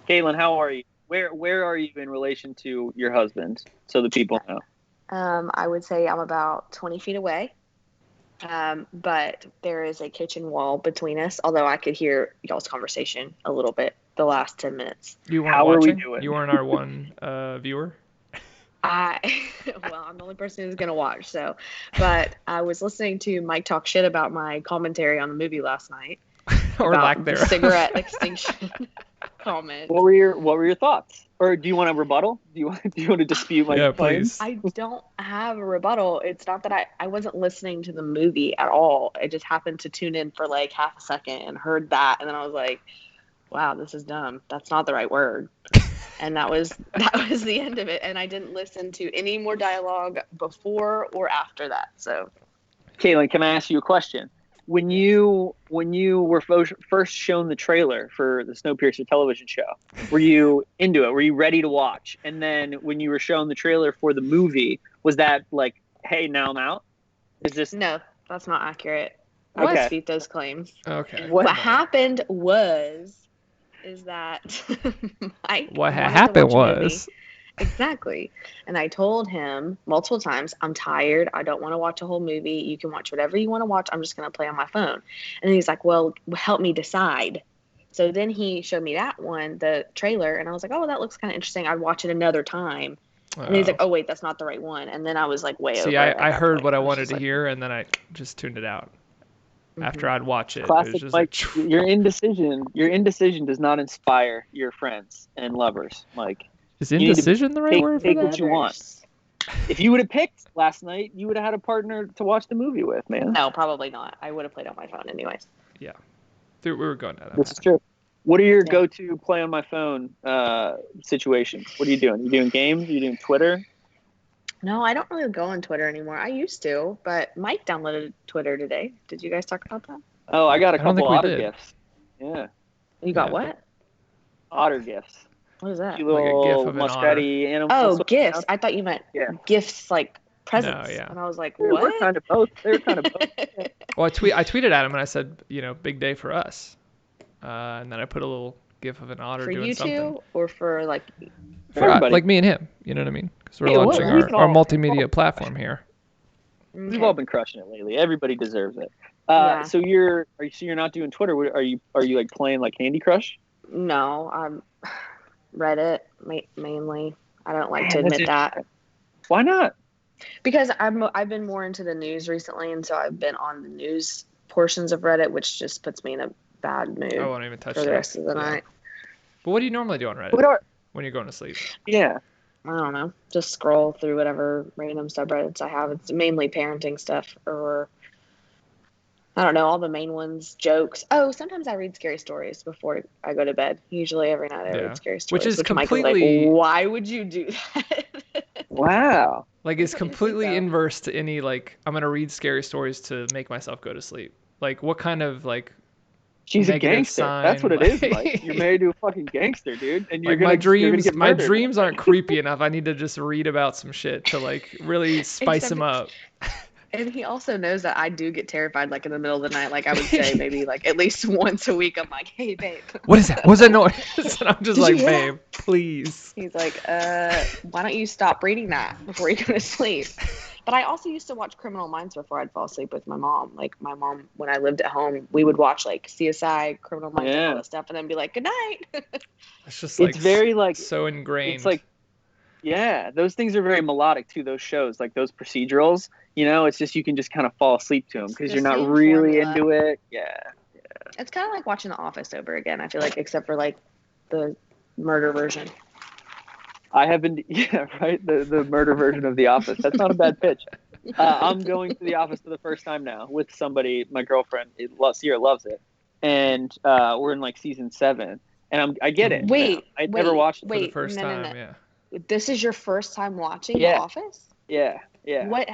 Katelyn, how are you? Where are you in relation to your husband, so the people know? I would say I'm about 20 feet away. But there is a kitchen wall between us, although I could hear y'all's conversation a little bit the last 10 minutes. You weren't watching? Are we doing? You weren't our one viewer? Well, I'm the only person who's going to watch, so. But I was listening to Mike talk shit about my commentary on the movie last night. Or lack thereof. Cigarette extinction comment. What were your thoughts? Or do you want a rebuttal? Do you want to dispute my claims? I don't have a rebuttal. It's not that I wasn't listening to the movie at all. I just happened to tune in for like half a second and heard that, and then I was like, wow, this is dumb. That's not the right word. And that was the end of it. And I didn't listen to any more dialogue before or after that. So, Katelyn, can I ask you a question? When you were first shown the trailer for the Snowpiercer television show, were you into it? Were you ready to watch? And then when you were shown the trailer for the movie, was that like, hey, now I'm out? Is this? No, that's not accurate. Okay. Let's beat those claims. Okay. What happened is that Mike what happened was exactly, and I told him multiple times, I'm tired, I don't want to watch a whole movie, you can watch whatever you want to watch, I'm just going to play on my phone. And he's like, well, help me decide. So then he showed me that one, the trailer, and I was like, oh, that looks kind of interesting. I'd watch it another time. And he's like, oh, wait, that's not the right one. And then I was like, way over. See, it at I that heard point. what I was wanted just to like, hear, and then I just tuned it out. After I'd watch it, it Classic was just Mike. like, Your indecision does not inspire your friends and lovers, Mike. is You need to indecision the right word for take that? what you want. If you would have picked last night, you would have had a partner to watch the movie with, man. No, probably not. I would have played on my phone anyways. Yeah, we were going down that. This is true. What are your go-to play on my phone situations? What are you doing? You doing games? Are you doing Twitter? No, I don't really go on Twitter anymore. I used to, but Mike downloaded Twitter today. Did you guys talk about that? Oh, I got a I don't couple think we otter did. gifts. Yeah, You got Yeah. what? otter gifts. What is that? Cute Like a little gif of an muskratty animal. Oh, gifts. I thought you meant Yeah. gifts like presents. No, yeah. And I was like, They what? were kind of both. They were kind of both. Well, I tweeted at him and I said, big day for us. And then I put a little gif of an otter For doing you something. two or for like For everybody. like me and him, you know what I mean? Because we're Yeah, launching we can our all- multimedia platform here. We've all been crushing it lately. Everybody deserves it. Yeah. So you're not doing Twitter. Are you like playing like Candy Crush? No, I'm Reddit mainly. I don't like to Man, that's admit that Why not? because I've been more into the news recently, and so I've been on the news portions of Reddit, which just puts me in a bad mood I won't even touch for the that. rest of the night. But what do you normally do on Reddit What are? when you're going to sleep? Yeah. I don't know. Just scroll through whatever random subreddits I have. It's mainly parenting stuff or I don't know, all the main ones, jokes. Oh, sometimes I read scary stories before I go to bed. Usually every night I Yeah. read scary Which stories. is Michael's completely- like, why would you do that? Wow. Like, it's What do you think, completely though? inverse to any, like, I'm going to read scary stories to make myself go to sleep. Like, what kind of, like, She's a negative gangster. sign, That's what it is, like- Mike. You're married to a fucking gangster, dude. And you're like gonna, my you're gonna dreams get my murdered. dreams aren't creepy enough. I need to just read about some shit to, like, really spice Except them up. And he also knows that I do get terrified, like in the middle of the night. Like I would say, maybe like at least once a week. I'm like, "Hey, babe." What is that? What's that noise? And I'm just Did you like, hear that? babe, please. He's like, why don't you stop reading that before you go to sleep? But I also used to watch Criminal Minds before I'd fall asleep with my mom. Like my mom, when I lived at home, we would watch like CSI, Criminal Minds, and all that stuff, and then be like, "Good night." It's just like It's very like so ingrained. It's like, yeah, those things are very melodic too. Those shows, like those procedurals, it's just you can just kind of fall asleep to them because The you're not same really formula. into it. Yeah. It's kind of like watching The Office over again. I feel like, except for like the murder version. I have been, yeah, right. The murder version of The Office. That's not a bad pitch. I'm going to The Office for the first time now with somebody. My girlfriend, Sierra, loves it, and we're in like season 7, and I get it. Wait, I never watched it for the wait, first no. time, yeah. This is your first time watching Yeah. The Office? Yeah. What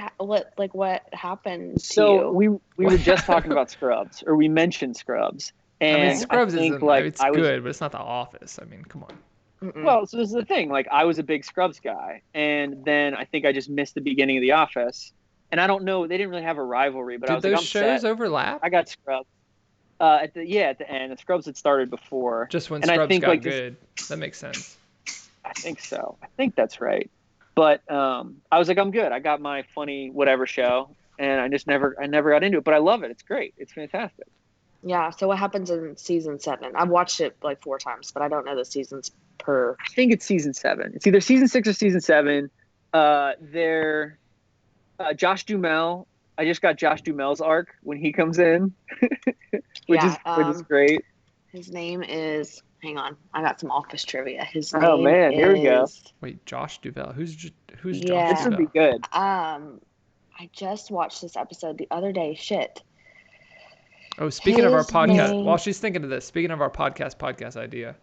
happened to So you? we were just talking about Scrubs, or we mentioned Scrubs, and I mean, Scrubs think, isn't like it's I was, good, but it's not The Office. I mean, come on. Mm-mm. Well, so this is the thing. Like, I was a big Scrubs guy, and then I think I just missed the beginning of The Office. And I don't know, they didn't really have a rivalry, but I Did was those like, I'm shows set. overlap? I got Scrubs. At the end, the Scrubs had started before. Just when and I Scrubs think, got like, good. That makes sense. I think so. I think that's right. But I was like, I'm good. I got my funny whatever show, and I never got into it. But I love it. It's great. It's fantastic. Yeah, so what happens in season 7? I've watched it like 4 times, but I don't know the seasons per. I think it's season 7. It's either season 6 or season 7. They're Josh Duhamel. I just got Josh Duhamel's arc when he comes in, which is great. His name is. Hang on, I got some Office trivia. His name Oh, man, here we go. is- Wait, Josh Duvel. Who's Yeah. Josh This would be Duvel? good. I just watched this episode the other day. Shit. Oh, speaking of our His podcast, name- while she's thinking of this, speaking of our podcast idea,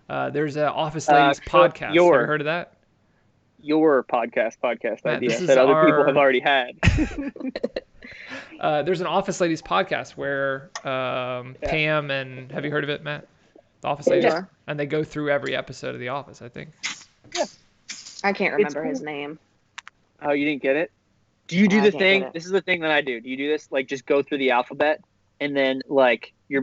there's an Office Ladies Philip, podcast. Have your- you heard of that? Your podcast Matt, idea this is that other people our- have already had. There's an Office Ladies podcast where Pam and have you heard of it, Matt? The Office Ladies, Yeah. and they go through every episode of The Office. I think. I can't remember cool. his name. Oh, you didn't get it? Do you do I the can't thing? get it. This is the thing that I do. Do you do this? Like, just go through the alphabet, and then like go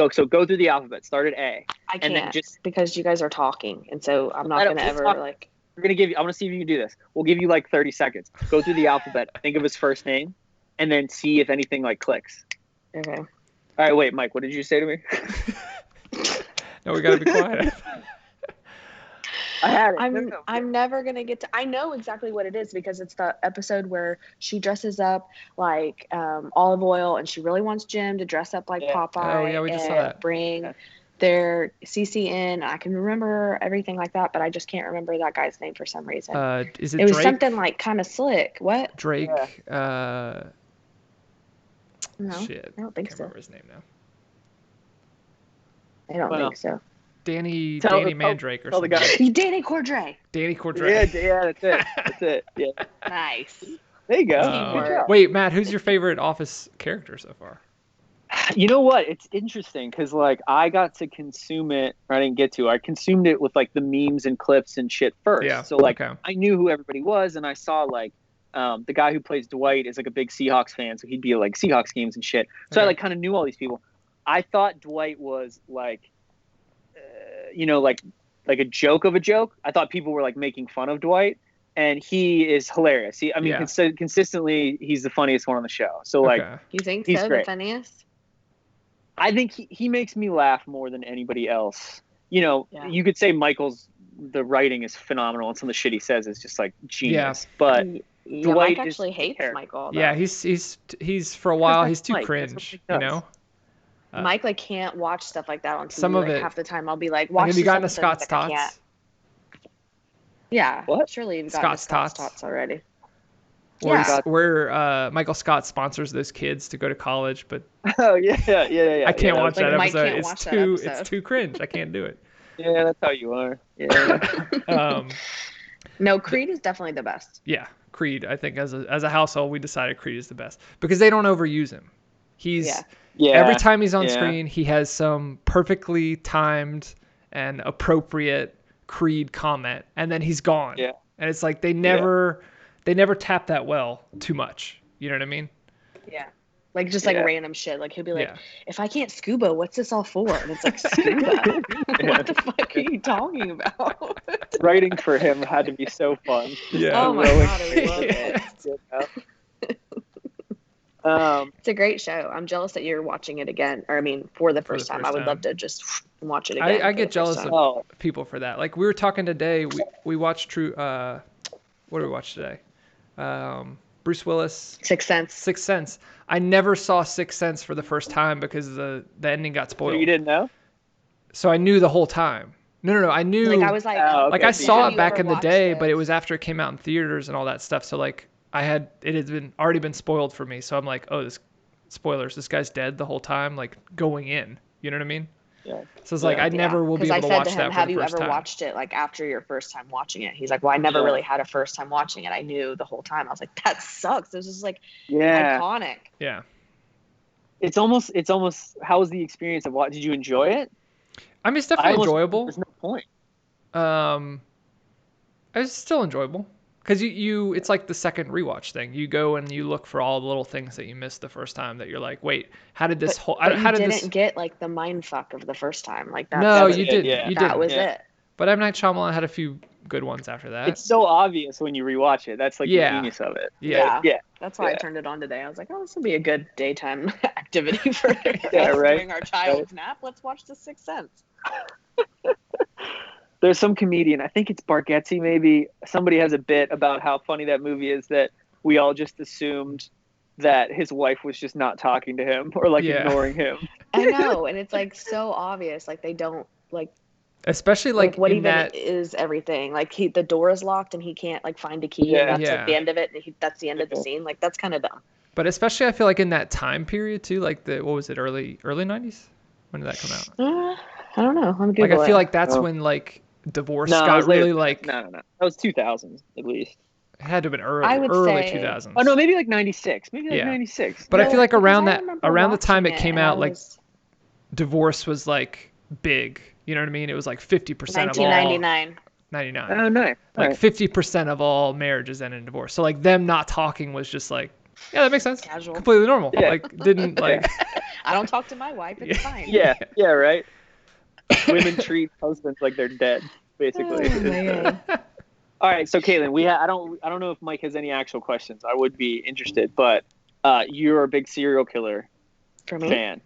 through the alphabet. Start at A. I And then can't just- because you guys are talking, and so I'm I not don't- gonna let's ever talk- like. We're gonna give you. I want to see if you can do this. We'll give you like 30 seconds. Go through the alphabet. Think of his first name, and then see if anything like clicks. Okay. All right, wait, Mike. What did you say to me? No, we gotta be quiet. I had it. I'm never gonna get to. I know exactly what it is because it's the episode where she dresses up like Olive Oil, and she really wants Jim to dress up like Popeye. Oh, yeah, we just saw and that. Bring their CC in. I can remember everything like that, but I just can't remember that guy's name for some reason. Is it It was Drake? something like kind of slick. What? Drake. No, Shit. I don't think Can't so. remember his name now. I don't think so. Danny Tell Mandrake or tell the something. guy. Danny Cordray. Danny Cordray. Yeah, that's it. Yeah. Nice. There you go. Teamwork. Good job. Wait, Matt, who's your favorite Office character so far? You know what? It's interesting because like I got to consume it. Or I didn't get to. I consumed it with like the memes and clips and shit first. Yeah. So like okay. I knew who everybody was, and I saw like the guy who plays Dwight is like a big Seahawks fan, so he'd be at like Seahawks games and shit. So I like kind of knew all these people. I thought Dwight was like, like a joke of a joke. I thought people were like making fun of Dwight, and he is hilarious. Consistently, he's the funniest one on the show. So like, You think he's so? great. The funniest? I think he makes me laugh more than anybody else. You could say the writing is phenomenal, and some of the shit he says is just like genius. But Dwight Mike actually hates Michael. Though. Yeah, he's for a while he's too Mike. cringe, Mike like can't watch stuff like that on TV. Some of like, it. Half the time I'll be like, watch. Have you gotten to episode, Scott's like, I can't. Tots? Yeah. What? Surely you've gotten Scott's to Scott's Tots already. Where Michael Scott sponsors those kids to go to college, but oh yeah. I can't watch that Mike episode. can't watch that episode. It's too cringe. I can't do it. Yeah, that's how you are. Yeah. No, Creed is definitely the best. Yeah, Creed. I think as a household, we decided Creed is the best because they don't overuse him. He's every time he's on screen, he has some perfectly timed and appropriate Creed comment, and then he's gone. Yeah. And it's like they never tap that well too much. You know what I mean? Yeah. Like just like random shit. Like he'll be like, if I can't scuba, what's this all for? And it's like, scuba? What the fuck are you talking about? Writing for him had to be so fun. Yeah. Oh my God, I love it. It's a great show. I'm jealous that you're watching it again. Or I mean, for the first time. I would love to just watch it again. I get jealous of people for that. Like we were talking today, we watched what did we watch today? Bruce Willis. Sixth Sense. I never saw Sixth Sense for the first time because the ending got spoiled. So you didn't know? So I knew the whole time. No. I knew. Like I was like, I saw it back in the day, but it was after it came out in theaters and all that stuff. So like it had already been spoiled for me. So I'm like, oh, spoilers. This guy's dead the whole time, like going in. You know what I mean? Yeah. So it's like I never will be able to watch that for the first time. Have you ever watched it like after your first time watching it? He's like, well, I never really had a first time watching it. I knew the whole time. I was like, that sucks. It was just like iconic. Yeah. It's almost. How was the experience of what? Did you enjoy it? I mean, it's definitely enjoyable. There's no point. It's still enjoyable because it's like the second rewatch thing. You go and you look for all the little things that you missed the first time that you're like, wait, how did this didn't get like the mind fuck of the first time like that? No, you didn't. Yeah. You didn't. That was it. But M. Night Shyamalan had a few good ones after that. It's so obvious when you rewatch it. That's like the genius of it. Yeah. That's why I turned it on today. I was like, oh, this will be a good daytime activity for us during our child's nap. Let's watch The Sixth Sense. There's some comedian, I think it's Bargatze maybe, somebody has a bit about how funny that movie is that we all just assumed that his wife was just not talking to him or like ignoring him. I know, and it's like so obvious. Like they don't like. Especially like what in even that is everything. Like the door is locked and he can't like find a key. And that's like the end of it. And that's the end of the scene. Like that's kind of dumb. But especially I feel like in that time period too, like what was it, early 90s? When did that come out? I don't know. I'm like I feel like that's when like divorce got really like. No. That was 2000s at least. It had to have been early 2000s. Oh no, maybe like 96. Maybe like 96. But I feel like around the time it came out, like divorce was like big. You know what I mean? It was like 50% of all. 1999. 99. Oh, nice. Like 50% of all marriages end in divorce. So like them not talking was just like, yeah, that makes sense. Casual. Completely normal. Yeah. Like didn't like. I don't talk to my wife. It's fine. Yeah, right. Women treat husbands like they're dead, basically. All right, so Katelyn, I don't know if Mike has any actual questions. I would be interested, but you're a big serial killer For me? fan.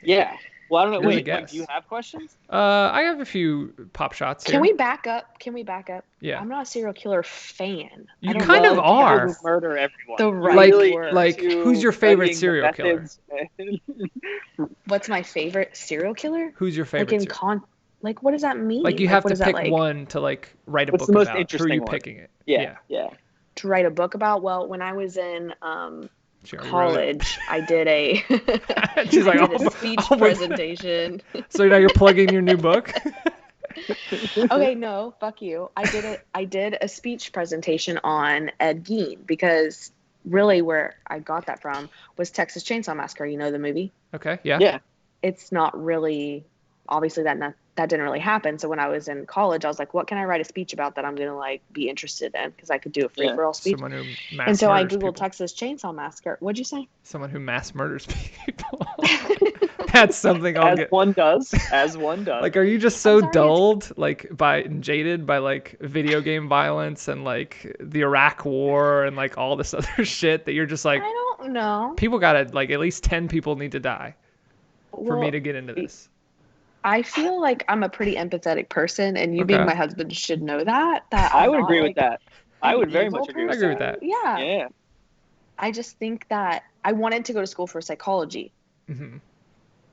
Yeah. Well, I don't know. Here's a Wait, guess. do you have questions? I have a few pop shots here. Can we back up? Yeah. I'm not a serial killer fan. You I don't kind of love are. People who murder everyone. The You right really word. Like, into who's your favorite studying the serial killer? methods and- What's my favorite serial killer? Who's your Like favorite? like what does that mean? Like you have what to is that pick like? one to like write a What's book the most about. Who are interesting you one? picking it? Yeah. To write a book about? Well, when I was in She already wrote it. college, I did a She's like, I did "Oh, a speech oh my- presentation. So now you're plugging your new book? Okay, no, fuck you. I did a speech presentation on Ed Gein because really where I got that from was Texas Chainsaw Massacre. You know the movie? Okay, yeah. Yeah. It's not really obviously that didn't really happen. So when I was in college, I was like, what can I write a speech about that I'm gonna like be interested in? Because I could do a free for all speech. Someone who mass And so I murders googled people. Texas Chainsaw Massacre. What'd you say? Someone who mass murders people. That's something I'll As get. one does. As one does. Like, are you just so I'm sorry, dulled, like, and jaded by like video game violence and like the Iraq War and like all this other shit that you're just like, I don't know. people gotta like at least 10 people need to die for me Well, to get into this. I feel like I'm a pretty empathetic person, and you being Okay. my husband should know that. That I I'm would not, agree like, with that. I an would very evil much agree I with agree person. with that. Yeah. Yeah. I just think that I wanted to go to school for psychology. Hmm.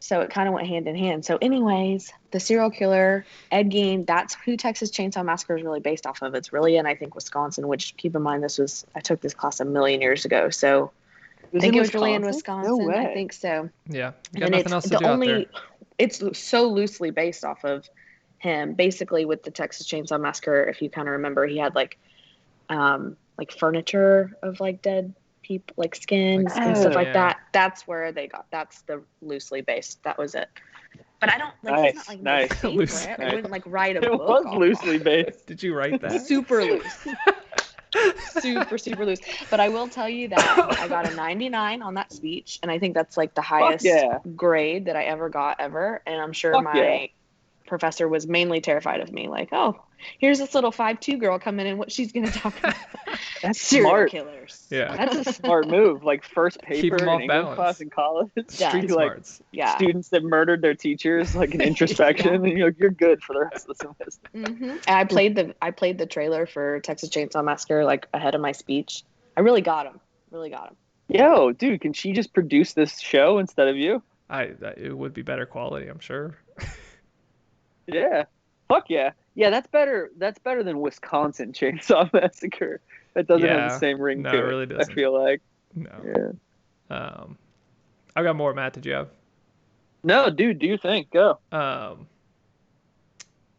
So it kind of went hand in hand. So anyways, the serial killer, Ed Gein, that's who Texas Chainsaw Massacre is really based off of. It's really in, I think, Wisconsin, which keep in mind I took this class a million years ago. So I think it was really in Wisconsin. No way. I think so. Yeah. You got And nothing it's else to the do out only, there. it's so loosely based off of him. Basically with the Texas Chainsaw Massacre, if you kind of remember, he had like furniture of like dead people, like skins Like and stuff like yeah. that. That's where that's the loosely based. That was it. But I don't like. He's not like my Nice. favorite. Loose. I wouldn't like write a It book. was off loosely based. Did you write that? super loose. Super loose. But I will tell you that I got a 99 on that speech, and I think that's like the highest yeah. grade that I ever got ever. And I'm sure Fuck my yeah. professor was mainly terrified of me. Like, oh, here's this little 5'2" girl coming in. What she's gonna talk about? That's Serial smart. killers. Yeah. That's a smart move. Like first Keep 'em paper off in English balance. class in college. Street like smarts. Yeah. students that murdered their teachers, like an introspection, and you're good for the rest of the semester. Mm-hmm. And I played the trailer for Texas Chainsaw Massacre like ahead of my speech. I really got him. Yo, dude, can she just produce this show instead of you? It would be better quality, I'm sure. Yeah. Fuck yeah. Yeah, that's better. That's better than Wisconsin Chainsaw Massacre. That doesn't have Yeah. the same ring No, to it it. really doesn't. I feel like. No. Yeah. I've got more. Matt, did you have? No, dude, do your thing. Go. I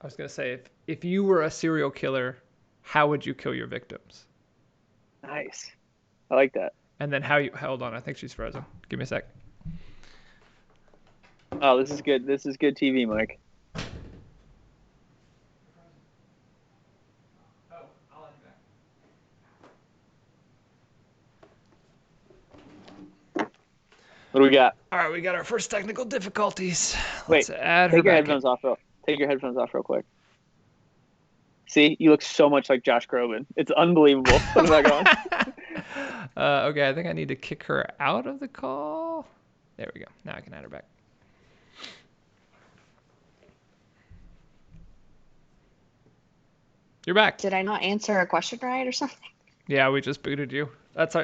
was gonna say if you were a serial killer, how would you kill your victims? Nice. I like that. And then hold on, I think she's frozen. Give me a sec. Oh, this is good. This is good TV, Mike. What do we got? All right, we got our first technical difficulties. Wait, Let's add her Take your back headphones off real quick. See, you look so much like Josh Groban. It's unbelievable. Put it back on. Okay, I think I need to kick her out of the call. There we go. Now I can add her back. You're back. Did I not answer a question right or something? Yeah, we just booted you. That's how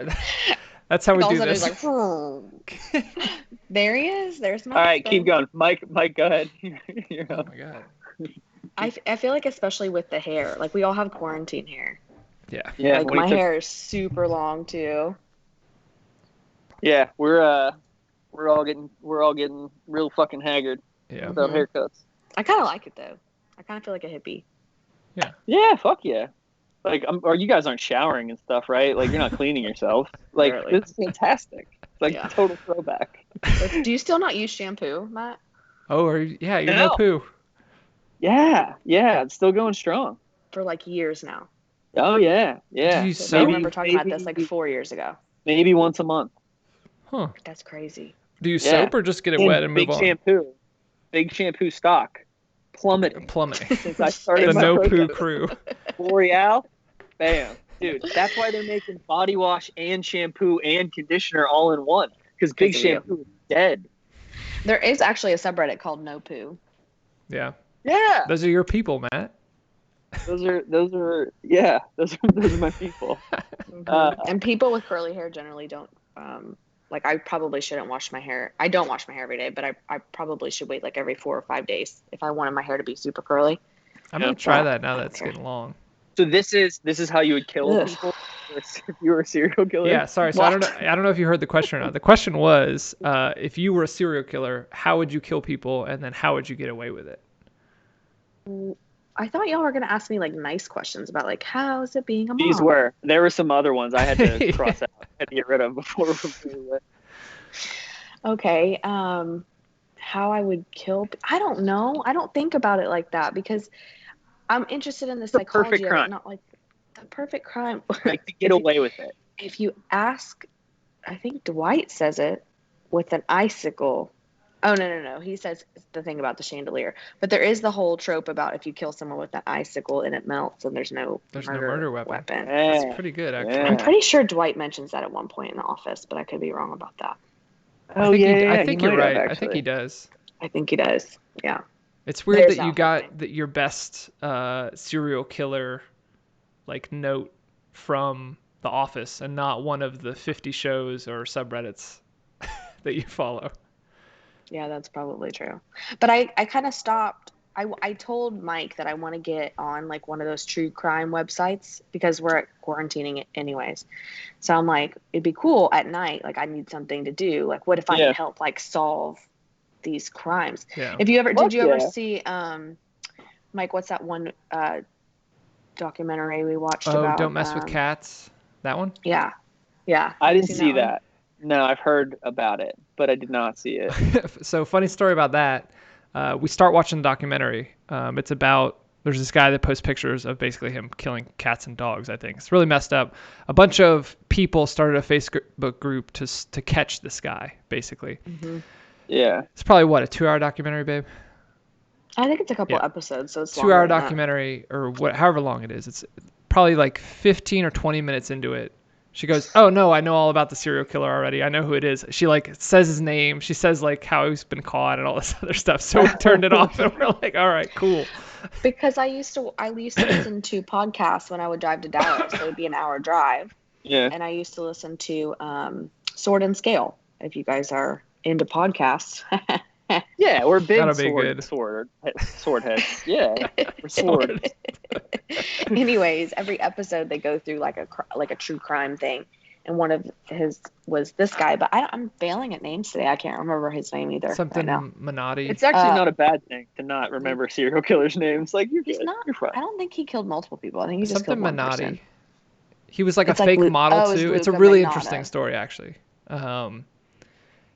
we All do of a sudden this. it was like, there he is. There's my All right, husband. keep going. Mike, go ahead. You're Oh up. my god. I feel like especially with the hair, like we all have quarantine hair. Yeah. Yeah, Like my hair is super long too. Yeah, we're all getting real fucking haggard Yeah. without haircuts. I kind of like it though. I kind of feel like a hippie. Yeah, fuck yeah. Like, or you guys aren't showering and stuff, right? Like, you're not cleaning yourself. Like, Barely. it's fantastic. It's like Yeah. total throwback. Do you still not use shampoo, Matt? Oh, yeah, you're No. no poo. Yeah, it's still going strong. For like years now. Oh yeah. Do you I soap? remember talking about this like 4 years ago. Maybe once a month. Huh. That's crazy. Do you Yeah. soap or just get it wet and move on? Big shampoo stock plummeting Plummeting. since I started The my no poo program. crew. L'Oreal, bam, dude. That's why they're making body wash and shampoo and conditioner all in one. Because big Because of you. shampoo is dead. There is actually a subreddit called No Poo. Yeah. Yeah. Those are your people, Matt. Those are those are my people. And people with curly hair generally don't. Like I probably shouldn't wash my hair. I don't wash my hair every day, but I probably should wait like every 4 or 5 days if I wanted my hair to be super curly. I'm gonna try that now that it's getting long. So this is how you would kill Ugh. people if you were a serial killer? Yeah, sorry. So What? I don't know if you heard the question or not. The question was, if you were a serial killer, how would you kill people, and then how would you get away with it? I thought y'all were gonna ask me like nice questions about like how's it being a mom. These were. There were some other ones I had to cross out, had to get rid of before. Okay. How I would kill? I don't know. I don't think about it like that because I'm interested in the psychology perfect of crime. it, not like the perfect crime. Like to get away with it. If you ask, I think Dwight says it with an icicle. Oh, no. He says the thing about the chandelier. But there is the whole trope about if you kill someone with an icicle and it melts and there's no murder weapon. That's pretty good, actually. I'm pretty sure Dwight mentions that at one point in the office, but I could be wrong about that. Oh, I think you're right. I think he does. I think he does. Yeah. It's weird There's that you that got that your best serial killer like note from The Office and not one of the 50 shows or subreddits that you follow. Yeah, that's probably true. But I kind of stopped. I told Mike that I want to get on like one of those true crime websites because we're quarantining it anyways. So I'm like, it'd be cool at night. Like I need something to do. Like what if I can help like solve these crimes? Yeah. If you ever did you ever see Mike, what's that one documentary we watched about? Don't Mess with Cats. That one? Yeah. I didn't see that. No, I've heard about it, but I did not see it. So funny story about that. We start watching the documentary. It's about, there's this guy that posts pictures of basically him killing cats and dogs, I think. It's really messed up. A bunch of people started a Facebook group to catch this guy, basically. Mm-hmm. Yeah. It's probably, what, a 2-hour documentary, babe? I think it's a couple episodes, so it's 2-hour documentary, or however long it is. It's probably like 15 or 20 minutes into it. She goes, oh no, I know all about the serial killer already. I know who it is. She like says his name. She says like how he's been caught and all this other stuff. So we turned it off and we're like, all right, cool. Because I used to listen to podcasts when I would drive to Dallas. So it would be an hour drive. Yeah. And I used to listen to Sword and Scale. If you guys are into podcasts. Yeah, we're big sword heads. Yeah, we're sword. Anyways, every episode they go through like a true crime thing, and one of his was this guy, but I'm failing at names today. I can't remember his name either. Something right now. Minotti. It's actually not a bad thing to not remember serial killers' names. Like He's not. You're fine. I don't think he killed multiple people. I think he just killed one person. He was like a fake model too. It's a really interesting story actually.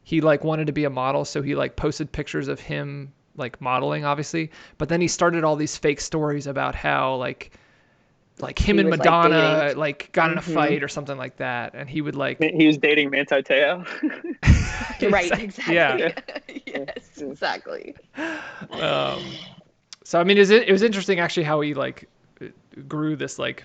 He like wanted to be a model, so he like posted pictures of him like modeling, obviously. But then he started all these fake stories about how like him and Madonna like got in a fight or something like that, and he would like he was dating Manti Te'o. Right, exactly. Yeah. Yes, exactly. So I mean, it was interesting actually how he like grew this like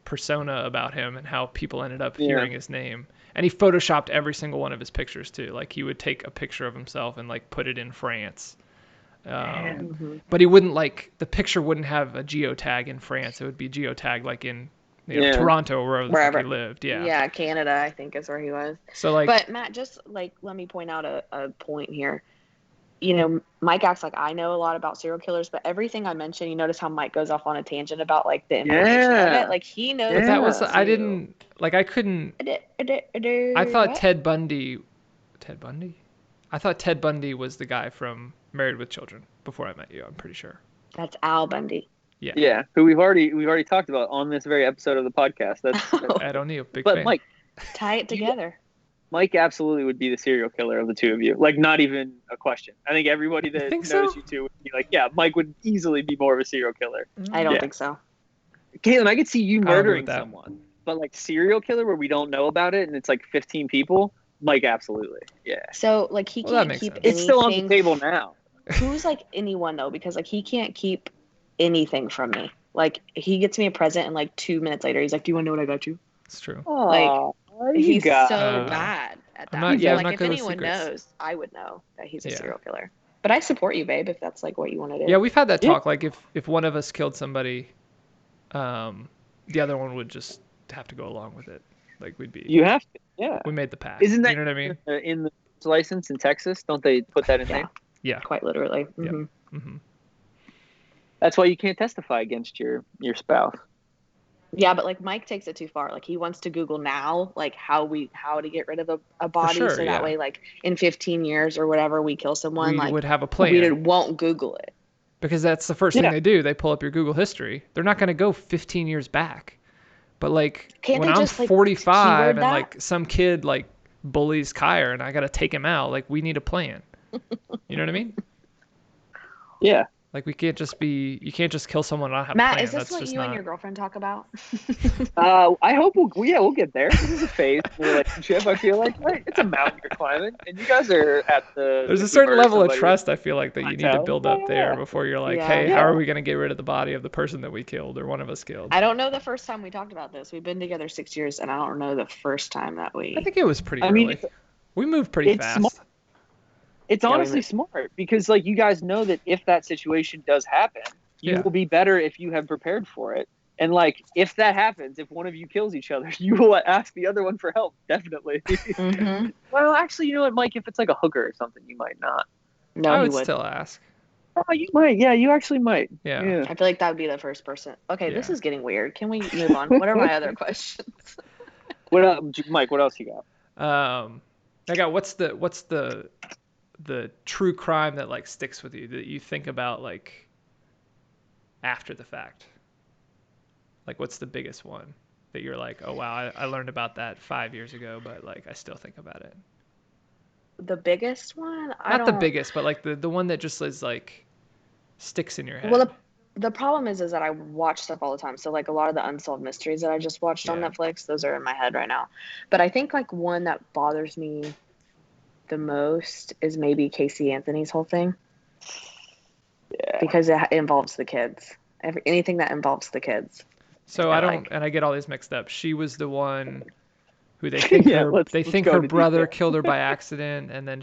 persona about him and how people ended up hearing his name. And he photoshopped every single one of his pictures too. Like he would take a picture of himself and like put it in France. But he wouldn't like, the picture wouldn't have a geotag in France. It would be geotag like in Toronto or wherever he lived. Yeah. Yeah, Canada, I think is where he was. So like, but Matt, just like let me point out a point here. You know, Mike acts like I know a lot about serial killers, but everything I mention, you notice how Mike goes off on a tangent about like the information of it. Like he knows. But that was I didn't like I couldn't. I thought Ted Bundy. I thought Ted Bundy was the guy from Married with Children before I met you. I'm pretty sure. That's Al Bundy. Yeah. Yeah, who we've already talked about on this very episode of the podcast. That's Ed O'Neill, big but fan. Mike, tie it together. Mike absolutely would be the serial killer of the two of you. Like, not even a question. I think everybody that knows you two would be like, yeah, Mike would easily be more of a serial killer. I don't think so. Katelyn, I could see you murdering someone, but like serial killer where we don't know about it and it's like 15 people, Mike absolutely. Yeah. So like he can't keep anything. It's still on the table now. Who's like anyone though? Because like he can't keep anything from me. Like he gets me a present and like 2 minutes later he's like, "Do you want to know what I got you?" It's true. Like he's so bad at I'm that. not. So Yeah, I'm like not if good with anyone secrets. knows, I would know that he's a Yeah. serial killer. But I support you, babe, if that's like what you want to do. Yeah, we've had that Yeah. talk. Like if one of us killed somebody, the other one would just have to go along with it. Like You have to. Yeah. we made the pact. Isn't that You know what I mean? in the license in Texas? Don't they put that in Yeah. there? Yeah. Quite literally. Yeah. Hmm. Mm-hmm. That's why you can't testify against your spouse. Yeah, but like Mike takes it too far. Like he wants to Google now, like how to get rid of a body, sure, so yeah. that way, like in 15 years or whatever, we kill someone. We like would have a plan. we won't Google it. Because that's the first thing they do. They pull up your Google history. They're not going to go 15 years back. But like Can't when they I'm just, like, 45 keyword and that? like some kid like bullies Kyer and I got to take him out, like we need a plan. You know what I mean? Yeah. Like you can't just kill someone and not have a Matt, plan. is this That's what just you not... and your girlfriend talk about? I hope we'll get there. This is a phase in the relationship. I feel like, right? It's a mountain you're climbing, and you guys are at the. There's a if we certain murder level of somebody- trust I feel like that you need to Plateau. build up there Yeah. before you're like, Yeah. hey, how Yeah. are we going to get rid of the body of the person that we killed or one of us killed? I don't know the first time we talked about this. We've been together 6 years, and I don't know the first time that we. I think it was pretty I early. mean, We moved pretty it's fast. smart. It's Yeah, we honestly moved. smart because, like, you guys know that if that situation does happen, you Yeah. will be better if you have prepared for it. And like, if that happens, if one of you kills each other, you will ask the other one for help. Definitely. Mhm. Well, actually, you know what, Mike? If it's like a hooker or something, you might not. No, I he would would. still ask. Oh, you might. Yeah, you actually might. Yeah. I feel like that would be the first person. Okay, this Yeah. is getting weird. Can we move on? What are my other questions? Mike, what else you got? I got what's the true crime that like sticks with you that you think about like after the fact? Like what's the biggest one that you're like, oh wow, I learned about that 5 years ago, but like I still think about it. The biggest one? Not the biggest, but like the one that just is like sticks in your head. Well, the problem is that I watch stuff all the time. So like a lot of the unsolved mysteries that I just watched on Yeah. Netflix, those are in my head right now. But I think like one that bothers me the most is maybe Casey Anthony's whole thing. Yeah. Because it involves the kids. Anything that involves the kids. So I I don't, like. and I get all these mixed up. She was the one who they think Yeah, her let's go her into brother detail. killed her by accident, and then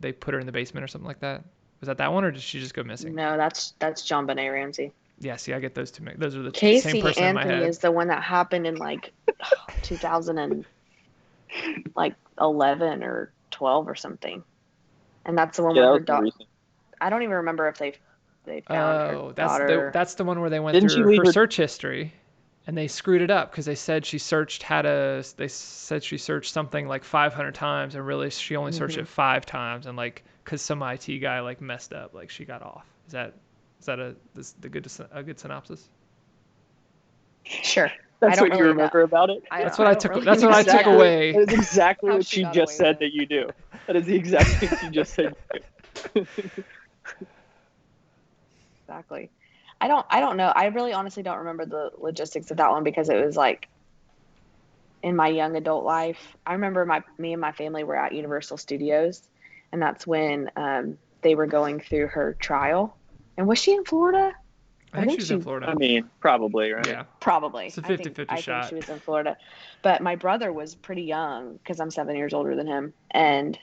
they put her in the basement or something like that. Was that one, or did she just go missing? No, that's John Benet Ramsey. Yeah, see, I get those two. Those are the same Casey person in my Anthony head. is the one that happened in like 2011 or 12 or something, and that's the one Yeah, where that her was more daughter. recent. I don't even remember if they found her Oh, daughter. that's the one where they went Didn't she through leave her her- search history, and they screwed it up because they said she searched something like 500 times, and really she only searched it 5 times, and like because some IT guy like messed up, like she got off. Is that a good synopsis? Sure. That's I don't what you really remember about it. I That's don't- what I don't took. really That's what I remember took that. away. That is exactly How what she she got just away said with it. that you do. That is the exact thing she just said. You do. Exactly. I don't know. I really honestly don't remember the logistics of that one because it was like in my young adult life. I remember me and my family were at Universal Studios, and that's when they were going through her trial. And was she in Florida? I think she's in Florida. I mean, probably, right? Yeah. Probably. It's a I 50-50 think shot. she was in Florida. But my brother was pretty young because I'm 7 years older than him. And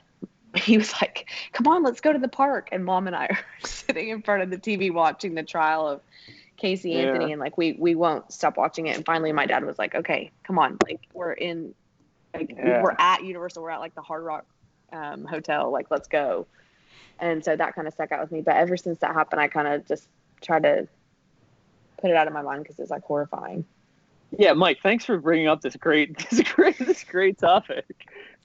he was like, come on, let's go to the park. And Mom and I are sitting in front of the TV watching the trial of Casey Anthony. And like, we won't stop watching it. And finally my dad was like, okay, come on. Like we're at Universal. We're at like the Hard Rock Hotel. Like, let's go. And so that kind of stuck out with me. But ever since that happened, I kind of just tried to put it out of my mind because it's like horrifying. Yeah, Mike, thanks for bringing up this great topic.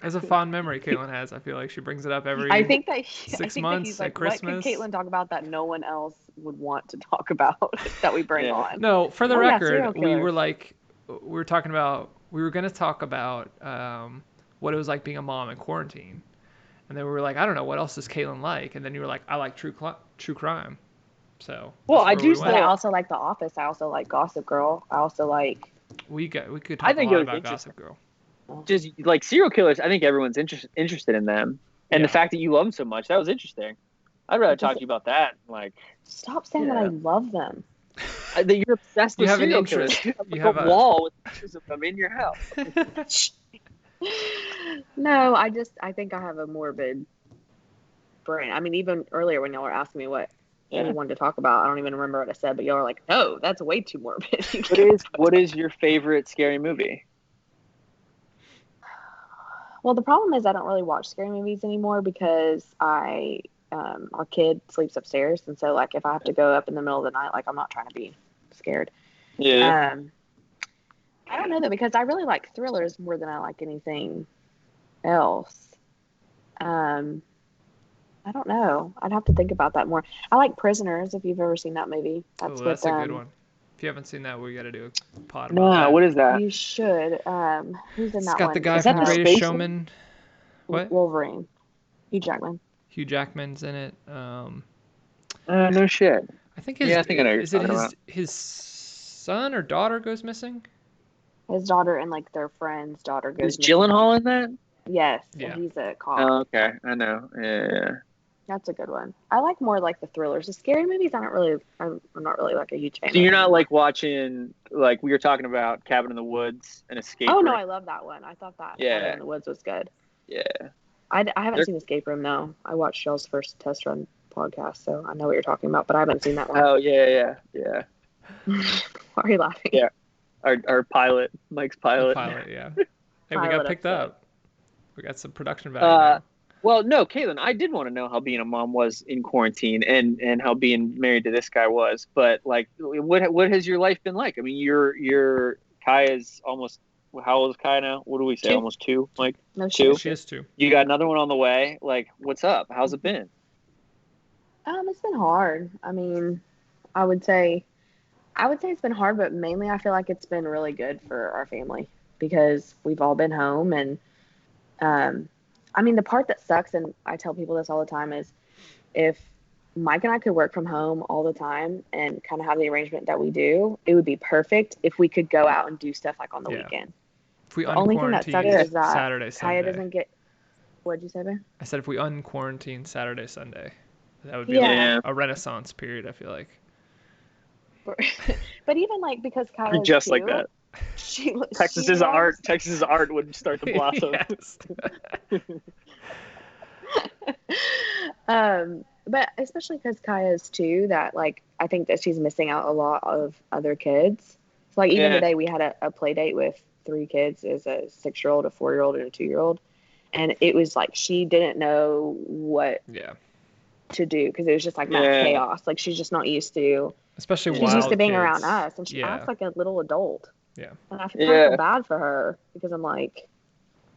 As a fond memory Katelyn has, I feel like she brings it up every. I think that 6 that months he's at like, Christmas. what could Katelyn talk about that no one else would want to talk about that we bring Yeah. on? No, for the Oh, yeah, serial record, we killers. were going to talk about what it was like being a mom in quarantine, and then we were like, I don't know, what else does Katelyn like? And then you were like, I like true crime. So Well, that's I where do we But went. I also like The Office. I also like Gossip Girl. I also like. We could I talk a think lot it was about interesting. Gossip Girl. Just like serial killers, I think everyone's interested in them, and Yeah. the fact that you love them so much, that was interesting. I'd rather talk to you about that. Like, Stop saying that I love them. that you're obsessed You with have an serial interest. killers. You have, You like, have a a- wall with pictures of them in your house. No, I think I have a morbid brain. I mean, even earlier when y'all were asking me what we wanted to talk about, I don't even remember what I said, but y'all were like, no, that's way too morbid. What is your favorite scary movie? Well, the problem is I don't really watch scary movies anymore because our kid sleeps upstairs, and so like if I have to go up in the middle of the night, like I'm not trying to be scared. Yeah. I don't know though, because I really like thrillers more than I like anything else. I don't know. I'd have to think about that more. I like Prisoners, if you've ever seen that movie. That's That's a good one. If you haven't seen that, we got to do a pod about No, that. what is that? You should. Who's in It's that got one? the guy Is that from the Greatest space Showman. What? Wolverine. Hugh Jackman. Hugh Jackman's in it. No shit. I think I know what you're is it talking about. his son or daughter goes missing? His daughter and like their friend's daughter goes Is missing. Gyllenhaal in that? Yes, Yeah. and he's a cop. Oh, okay. I know. Yeah. That's a good one. I like more like the thrillers. The scary movies, I'm not really like a huge fan So you're of not anymore. like watching, like we were talking about Cabin in the Woods and Escape Oh no, Room? I love that one. I thought that Yeah. Cabin in the Woods was good. Yeah. I haven't They're- seen Escape Room though. I watched y'all's first test run podcast, so I know what you're talking about, but I haven't seen that one. Oh, yeah. Why are you laughing? Yeah. Our pilot, Mike's The pilot. pilot, yeah. Hey, we got Pilot picked episode. up. We got some production value now. Well, no, Katelyn, I did want to know how being a mom was in quarantine and how being married to this guy was. But like, what has your life been like? I mean, your Kaya's almost, how old is Kaya now? What do we say? 2. Almost 2, Mike? No, 2? She is too. You got another one on the way. Like, what's up? How's it been? It's been hard. I mean, I would say it's been hard, but mainly I feel like it's been really good for our family because we've all been home. And I mean, the part that sucks, and I tell people this all the time, is if Mike and I could work from home all the time and kind of have the arrangement that we do, it would be perfect if we could go out and do stuff like on the weekend. If we The only thing that sucks unquarantine is that Saturday, Sunday. Kaya doesn't get. What'd you say, babe? I said if we unquarantine Saturday, Sunday, that would be Yeah. like a renaissance period, I feel like. But even like because Kaya Just like that. Texas's art would start to blossom. Yes. But especially because Kaya's too, that like I think that she's missing out a lot of other kids. So like even today we had a play date with 3 kids, as a 6-year-old, a 4-year-old, and a 2-year-old, and it was like she didn't know what to do because it was just like mass chaos. Like she's just not used to. Especially she's used to being kids. around us, and she acts like a little adult. Yeah. And I feel bad for her because I'm like,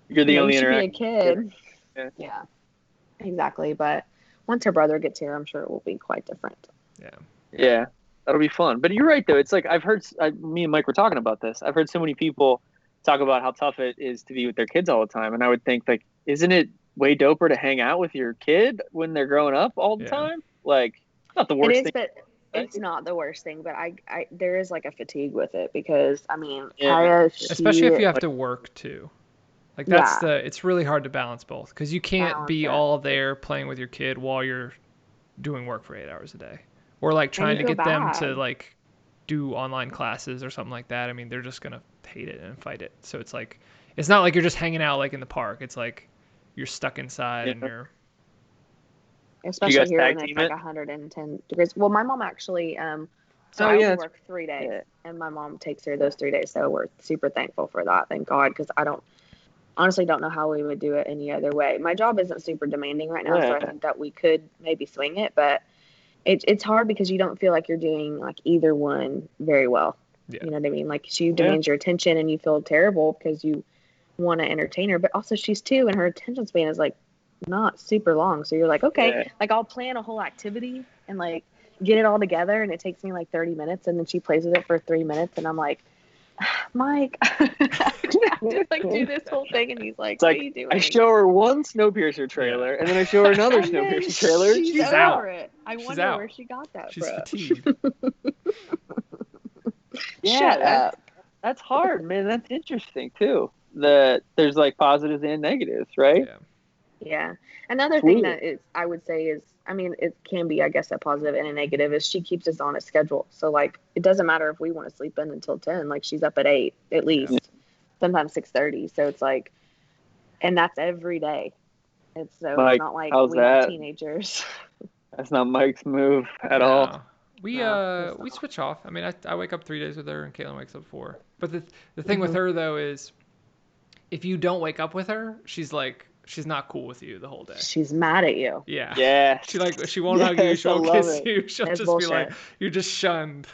you're the only you should be a interaction. kid. Yeah, exactly. But once her brother gets here, I'm sure it will be quite different. Yeah, that'll be fun. But you're right though. It's like I've heard. Me and Mike were talking about this. I've heard so many people talk about how tough it is to be with their kids all the time, and I would think like, isn't it way doper to hang out with your kid when they're growing up all the time? Like, not the worst thing. But it's not the worst thing, but I there is like a fatigue with it because I mean, Kaya, especially if you have to work too. Like it's really hard to balance both because you can't be all there playing with your kid while you're doing work for 8 hours a day, or like trying to get them to like do online classes or something like that. I mean, they're just gonna hate it and fight it. So it's like, it's not like you're just hanging out like in the park. It's like you're stuck inside and you're. Especially here when it's like 110 degrees. Well, my mom actually, so I only work 3 days, and my mom takes her those 3 days. So we're super thankful for that. Thank God, because I honestly don't know how we would do it any other way. My job isn't super demanding right now, so I think that we could maybe swing it, but it's hard because you don't feel like you're doing like either one very well. You know what I mean? Like she demands your attention, and you feel terrible because you want to entertain her, but also she's 2, and her attention span is like not super long. So you're like, okay, like I'll plan a whole activity and like get it all together, and it takes me like 30 minutes, and then she plays with it for 3 minutes, and I'm like, Mike, I have to like do this whole thing, and he's like, what are you doing? I show her one Snowpiercer trailer, and then I show her another Snowpiercer trailer. She's over it. I wonder where she got that She's from. fatigued. Shut up. That's hard, man. That's interesting too. That there's like positives and negatives, right? Yeah. Another thing that is, I would say is, I mean, it can be, I guess, a positive and a negative, is she keeps us on a schedule. So like, it doesn't matter if we want to sleep in until 10, like she's up at 8 at least, sometimes 6:30. So it's like, And that's every day. It's Mike, not like how's we have that? teenagers. That's not Mike's move at all. No. We No, it's we not. switch off. I mean, I wake up 3 days with her, and Caitlin wakes up 4. But the thing with her though is, if you don't wake up with her, she's not cool with you the whole day. She's mad at you. Yeah. Yes. She won't hug you. Yes, She I won't love kiss it. you. She'll That's just be like, bullshit. you're just shunned.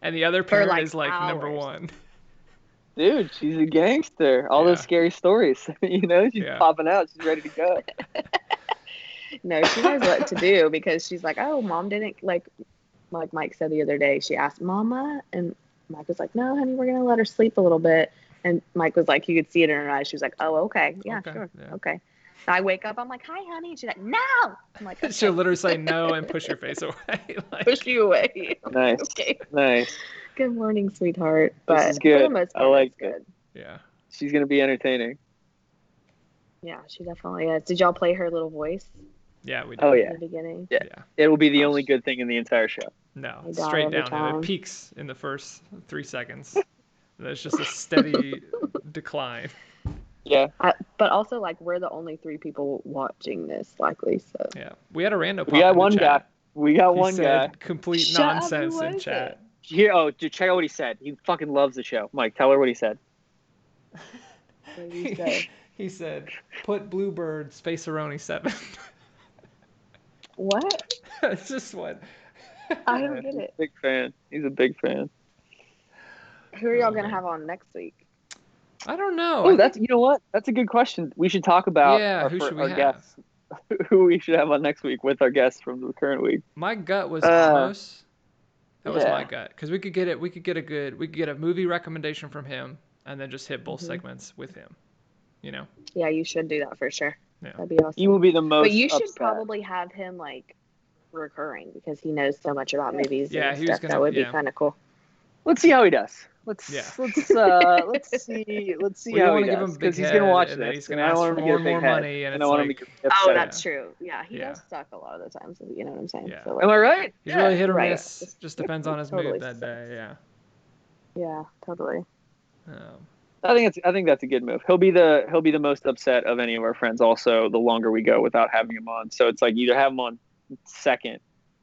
And the other parent like, is like number hours. 1. Dude, she's a gangster. All Yeah. those scary stories. She's Yeah. popping out. She's ready to go. No, she knows what to do because she's like, oh, mom didn't like Mike said the other day. She asked Mama, and Mike was like, no, honey, we're gonna let her sleep a little bit. And Mike was like, you could see it in her eyes. She was like, oh, okay, yeah, Okay, sure, yeah. okay. And I wake up, I'm like, hi, honey. And she's like, no. I'm like, okay. She'll literally say no and push your face away. Like, Push you away. I'm like, Nice. okay. Nice. Good morning, sweetheart. This But is for good. the most I part, like it's it. good. yeah. She's going to be entertaining. Yeah, she definitely is. Did y'all play her little voice Yeah, we do. Oh, in yeah. the beginning? Yeah. Yeah. It will be the only good thing in the entire show. No, I die straight every down. It time. peaks in the first 3 seconds. There's just a steady decline. Yeah. But also, like, we're the only 3 people watching this, likely. So Yeah. We had a rando pop We got in the one guy. chat. We got He one guy. said complete Shut up, nonsense who in was chat. Here, oh, dude, check out what he said. He fucking loves the show. Mike, tell her what he said. what do you say? He said, put Bluebird Spaceroni 7. What? It's just what. I don't get He's it. a big fan. He's a big fan. Who are y'all Oh, gonna man. have on next week? I don't know. Oh, you know what? That's a good question. We should talk about Yeah, who should we our have? guests. Who we should have on next week with our guests from the current week. My gut was Uh, Amos. That was my yeah. gut, because we could get a movie recommendation from him, and then just hit both segments with him. You know? Yeah, you should do that for sure. Yeah. That'd be awesome. He will be the most But you should upset. probably have him like recurring because he knows so much about movies Yeah, and he was stuff. gonna- That would be yeah. kind of cool. Let's see how he does. Let's Yeah. let's see how We don't he want to give does him big because he's head, gonna watch and then this. he's gonna and I ask want for him to more get and a more big head, money, and and it's I want him like, to get Oh, upset. that's true. Yeah, he Yeah. does suck a lot of the times. You know what I'm saying? Yeah. So, Am I right? he's really hit or Right. miss. Just depends on his Totally mood that day. Yeah. yeah, totally. I think that's a good move. He'll be the most upset of any of our friends. Also, the longer we go without having him on, so it's like either have him on second,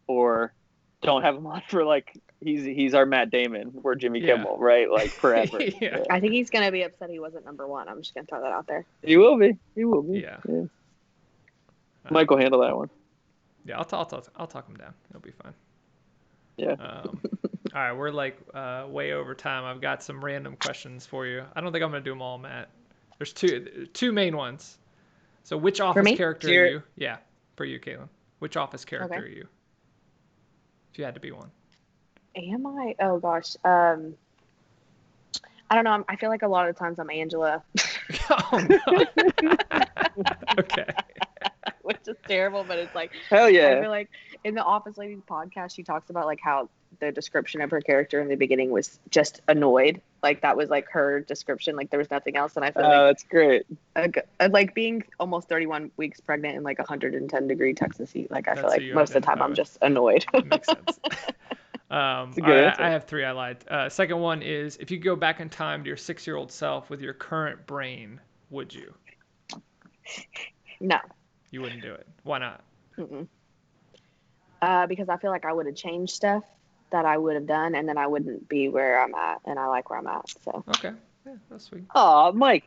or don't have him on for like he's our Matt Damon, we're Jimmy Yeah. Kimmel, right? Like forever. Yeah. I think he's gonna be upset he wasn't number 1. I'm just gonna throw that out there. He will be. He will be. Yeah. Mike will handle that one. Yeah, I'll talk him down. It'll be fine. Yeah. All right, we're like way over time. I've got some random questions for you. I don't think I'm gonna do them all, Matt. There's two main ones. So, which office me? character are you? Yeah, for you, Caitlin. Which office character Okay. are you? If you had to be one. Am I? Oh gosh. I don't know. I feel like a lot of the times I'm Angela, Oh no. Okay. which is terrible, but it's like Hell I yeah. feel like in the Office Ladies podcast, she talks about like how the description of her character in the beginning was just annoyed. Like that was like her description. Like there was nothing else. And I feel like That's great. like being almost 31 weeks pregnant in like 110-degree Texas heat. Like I feel That's who like you most of the time identify I'm with. just annoyed. Makes sense. a good All right, answer. I have 3. I lied. Second one is, if you could go back in time to your 6-year-old self with your current brain, would you? No. You wouldn't do it. Why not? Mm-mm. Because I feel like I would have changed stuff that I would have done, and then I wouldn't be where I'm at, and I like where I'm at. So Okay. Yeah, that's sweet. Oh, Mike.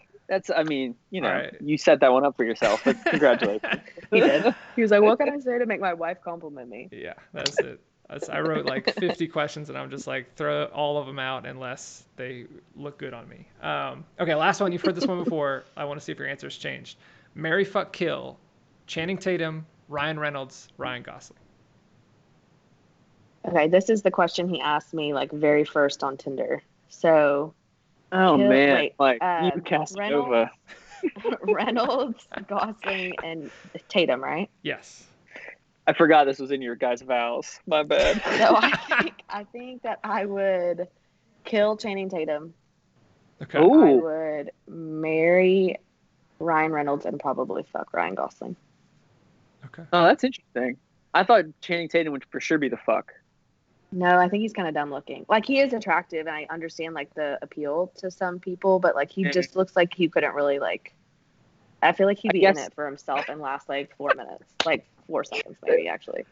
I mean, All right. you set that one up for yourself. But congratulations. he did. He was like, "What can I say to make my wife compliment me?" Yeah, that's it. I wrote like 50 questions, and I'm just like, throw all of them out unless they look good on me. Okay, last one. You've heard this one before. I want to see if your answer's changed. Marry, fuck, kill. Channing Tatum, Ryan Reynolds, Ryan Gosling. Okay, this is the question he asked me like very first on Tinder. So Oh Kill- man, wait, Mike, you Casanova. Reynolds, Gosling, and Tatum, right? Yes. I forgot this was in your guys' vows. My bad. So I think that I would kill Channing Tatum. Okay. I Ooh. would marry Ryan Reynolds and probably fuck Ryan Gosling. Okay. Oh, that's interesting. I thought Channing Tatum would for sure be the fuck. No, I think he's kind of dumb looking. Like he is attractive, and I understand like the appeal to some people, but like he just looks like he couldn't really like I feel like he'd I be in guess- it for himself and last like 4 minutes, like 4 seconds maybe actually.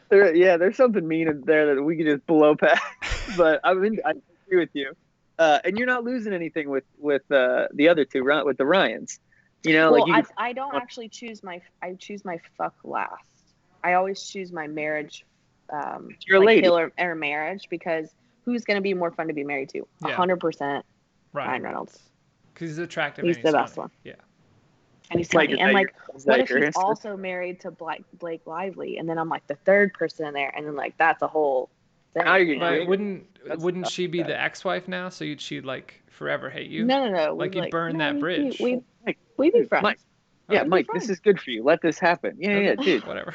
There's something mean in there that we could just blow past. But I agree with you. And you're not losing anything with the other two, with the Ryans. You know, Well, like you I don't actually choose my fuck last. I always choose my marriage, You're a like lady. killer or marriage, because who's going to be more fun to be married to? Yeah. 100% Ryan Ryan Reynolds. Because he's attractive. He's and he's the best funny. one. Yeah. And he's Mike, funny. is And that like, is what that if your he's answer? also married to Blake Lively, and then I'm like the third person in there, and then like that's a whole thing. Now you're you getting know? But wouldn't she be the ex-wife now? So she'd like forever hate you? No. Like you'd burn that bridge. We'd Mike, be friends. Mike. Yeah, We'd be Mike, friends. this is good for you. Let this happen. Yeah, dude. Whatever.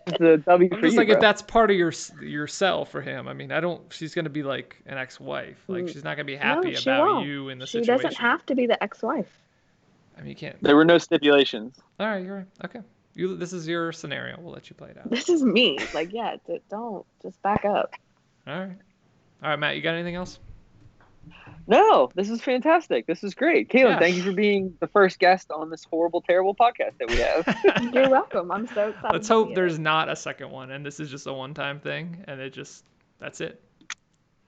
It's a W I'm for just you, like, bro. if that's part of yourself for him. I mean, she's gonna be like an ex-wife. Like she's not gonna be happy No, she about won't. you in the She situation. doesn't have to be the ex-wife. I mean, you can't. There were no stipulations. All right, you're right. Okay. This is your scenario. We'll let you play it out. This is me. Like, yeah, don't just back up. All right, Matt. You got anything else? No, this is fantastic. This is great. Katelyn, Yeah. thank you for being the first guest on this horrible, terrible podcast that we have. You're welcome. I'm so excited. Let's to hope see there's it. not a second one, and this is just a one-time thing, and that's it.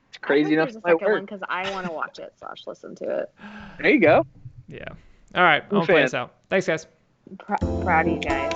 It's crazy I enough hope to there's a second my one word. because I want to watch it / listen to it. There you go. Yeah. All right. We're I'll play fans. us out. Thanks, guys. Proud of you guys.